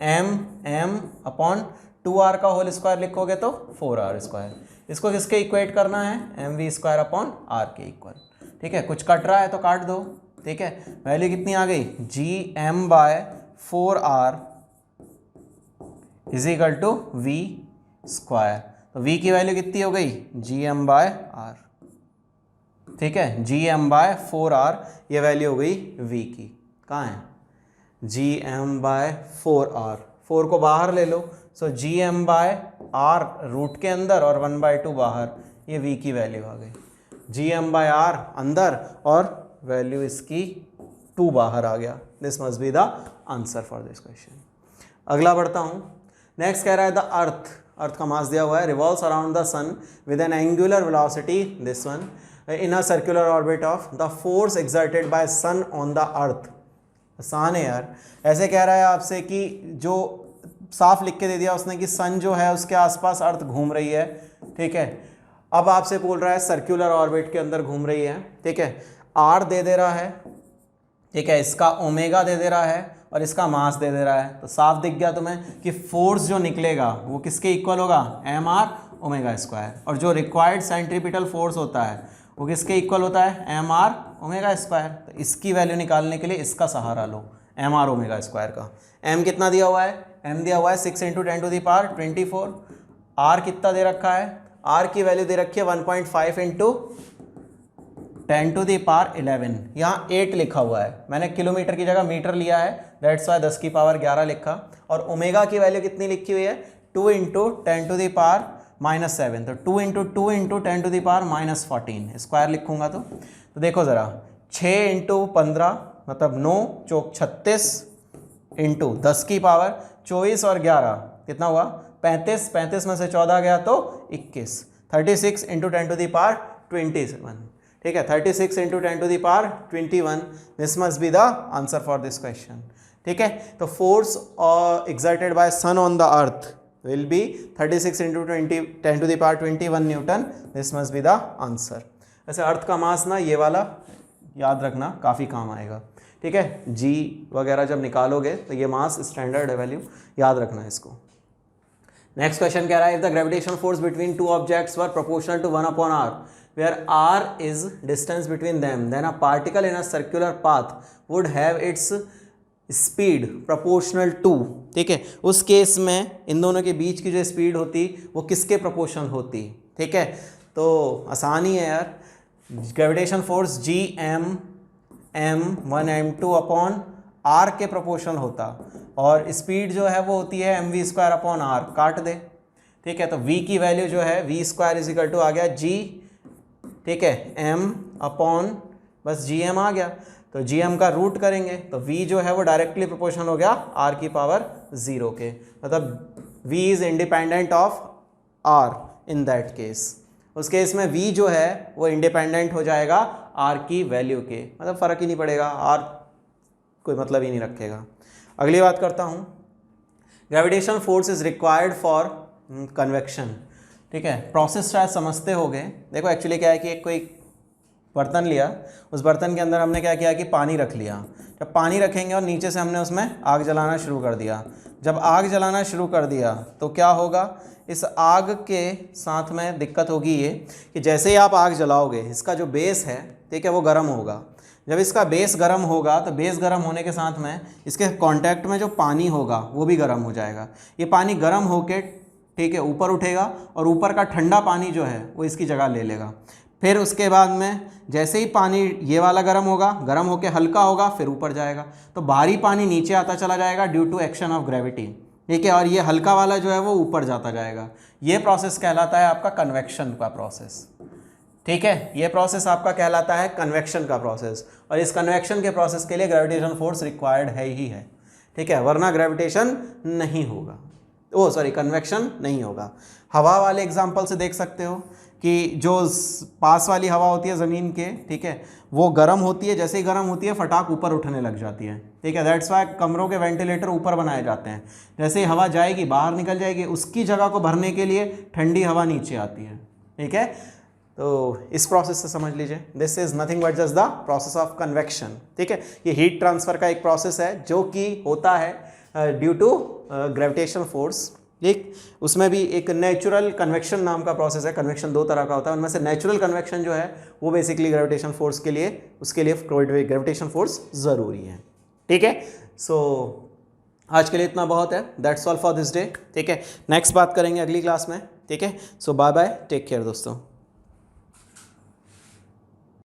M M upon 2r का होल स्क्वायर लिखोगे तो 4r स्क्वायर। इसको किसके इक्वेट करना है, mv स्क्वायर अपॉन r के इक्वल। ठीक है, कुछ कट रहा है तो काट दो। ठीक है, वैल्यू कितनी आ गई, G M by 4r is equal to v square. तो v की वैल्यू कितनी हो गई, जी एम बाय आर। ठीक है, जी एम बाय 4r ये वैल्यू हो गई v की, कहाँ है, जी एम बाय 4r, 4 को बाहर ले लो। So G M by R root के अंदर और 1/2 बाहर, ये v की वैल्यू आ गई। जी एम बाय आर अंदर और वैल्यू इसकी 2 बाहर आ गया। This must be the answer for this question. अगला बढ़ता हूँ। नेक्स्ट कह रहा है द अर्थ का मास दिया हुआ है, revolves around the sun with an angular velocity this one in a circular orbit of the force exerted by sun on the earth. आसान है यार, ऐसे कह रहा है आपसे कि जो साफ लिख के दे दिया उसने कि सन जो है उसके आसपास अर्थ घूम रही है। ठीक है, अब आपसे बोल रहा है सर्कुलर ऑर्बिट के अंदर घूम रही है। ठीक है, आर दे दे रहा है, ठीक है, इसका ओमेगा दे दे रहा है और इसका मास दे दे रहा है। तो साफ दिख गया तुम्हें कि फोर्स जो निकलेगा वो किसके इक्वल होगा, एम आर ओमेगा स्क्वायर, और जो रिक्वायर्ड सेंट्रीपिटल फोर्स होता है वो किसके इक्वल होता है, एम आर ओमेगा स्क्वायर। तो इसकी वैल्यू निकालने के लिए इसका सहारा लो, एम आर ओमेगा स्क्वायर का। एम कितना दिया हुआ है, एम दिया हुआ है 6 × 10⁻24। आर कितना दे रखा है, आर की वैल्यू दे रखी है 1.5 × 10⁻11। यहाँ 8 लिखा हुआ है, मैंने किलोमीटर की जगह मीटर लिया है, दैट्स वाई 10⁻11 लिखा। और ओमेगा की वैल्यू कितनी लिखी हुई है, 2 × 10⁻⁻7। तो 2 × 2 × 10⁻14 स्क्वायर लिखूंगा तो देखो ज़रा, 6 × 15 मतलब 9 चौक 36 इंटू 10⁻24 और 11 कितना हुआ 35, 35 में से 14 गया तो 21, 36 × 10⁻21। ठीक है, 36 × 10⁻21। This must be the answer for this question. ठीक है, तो force exerted by sun on the earth will be 36 × 10⁻21 newton. This must be the answer. वैसे अर्थ का मास ना ये वाला याद रखना, काफ़ी काम आएगा। ठीक है, जी वगैरह जब निकालोगे तो ये मास स्टैंडर्ड है वैल्यू, याद रखना इसको। नेक्स्ट क्वेश्चन कह रहा है, if the gravitational force between two objects were proportional to 1/r where r is distance between them, then a particle in a circular path would have its speed proportional to। ठीक है, उस case में इन दोनों के बीच की जो speed होती वो किसके प्रोपोर्शनल होती। ठीक है, तो आसान ही है यार, gravitation force G M M 1m2 upon are के प्रोपोर्शनल होता, और स्पीड जो है वो होती है mv स्क्वायर अपॉन आर, काट दे। ठीक है, तो v की वैल्यू जो है v square is equal to आ गया g, ठीक है, m अपॉन बस जी एम आ गया, तो जी एम का रूट करेंगे तो v जो है वो डायरेक्टली प्रोपोर्शनल हो गया r की पावर 0 के, मतलब v is independent of r in that case. उस केस में v जो है वो इंडिपेंडेंट हो जाएगा r की वैल्यू के, मतलब फ़र्क ही नहीं पड़ेगा, r कोई मतलब ही नहीं रखेगा। अगली बात करता हूँ, gravitation force is required for convection. ठीक है, प्रोसेस शायद समझते होगे। देखो एक्चुअली क्या है कि एक कोई बर्तन लिया, उस बर्तन के अंदर हमने क्या किया कि पानी रख लिया। जब पानी रखेंगे और नीचे से हमने उसमें आग जलाना शुरू कर दिया, जब आग जलाना शुरू कर दिया तो क्या होगा, इस आग के साथ में दिक्कत होगी ये कि जैसे ही आप आग जलाओगे इसका जो बेस है, ठीक है, वो गर्म होगा। जब इसका बेस गर्म होगा तो बेस गर्म होने के साथ में इसके कांटेक्ट में जो पानी होगा वो भी गर्म हो जाएगा। ये पानी गर्म होके, ठीक है, ऊपर उठेगा और ऊपर का ठंडा पानी जो है वो इसकी जगह ले लेगा। फिर उसके बाद में जैसे ही पानी ये वाला गर्म होगा, गर्म होके हल्का होगा, फिर ऊपर जाएगा, तो भारी पानी नीचे आता चला जाएगा due to action of gravity. ठीक है, और ये हल्का वाला जो है वो ऊपर जाता जाएगा। ये प्रोसेस कहलाता है आपका कन्वेक्शन का प्रोसेस। ठीक है, ये प्रोसेस आपका कहलाता है कन्वेक्शन का प्रोसेस, और इस कन्वेक्शन के प्रोसेस के लिए ग्रेविटेशन फोर्स रिक्वायर्ड है ही है। ठीक है, वरना ग्रेविटेशन नहीं होगा, कन्वेक्शन नहीं होगा। हवा वाले एग्जाम्पल से देख सकते हो कि जो पास वाली हवा होती है ज़मीन के, ठीक है, वो गर्म होती है, जैसे ही गर्म होती है फटाक ऊपर उठने लग जाती है। ठीक है, दैट्स वाई कमरों के वेंटिलेटर ऊपर बनाए जाते हैं। जैसे ही हवा जाएगी बाहर निकल जाएगी, उसकी जगह को भरने के लिए ठंडी हवा नीचे आती है। ठीक है, तो इस प्रोसेस से समझ लीजिए, this is nothing but just the process of convection. ठीक है, ये हीट ट्रांसफर का एक प्रोसेस है जो कि होता है ड्यू टू ग्रेविटेशनल फोर्स। ठीक, उसमें भी एक नेचुरल कन्वेक्शन नाम का प्रोसेस है। कन्वेक्शन दो तरह का होता है, उनमें से नेचुरल कन्वेक्शन जो है वो बेसिकली ग्रेविटेशन फोर्स के लिए, उसके लिए ग्रेविटेशन फोर्स ज़रूरी है। ठीक है, सो आज के लिए इतना बहुत है। That's all for this day. ठीक है, नेक्स्ट बात करेंगे अगली क्लास में। ठीक है, सो बाय बाय, टेक केयर दोस्तों।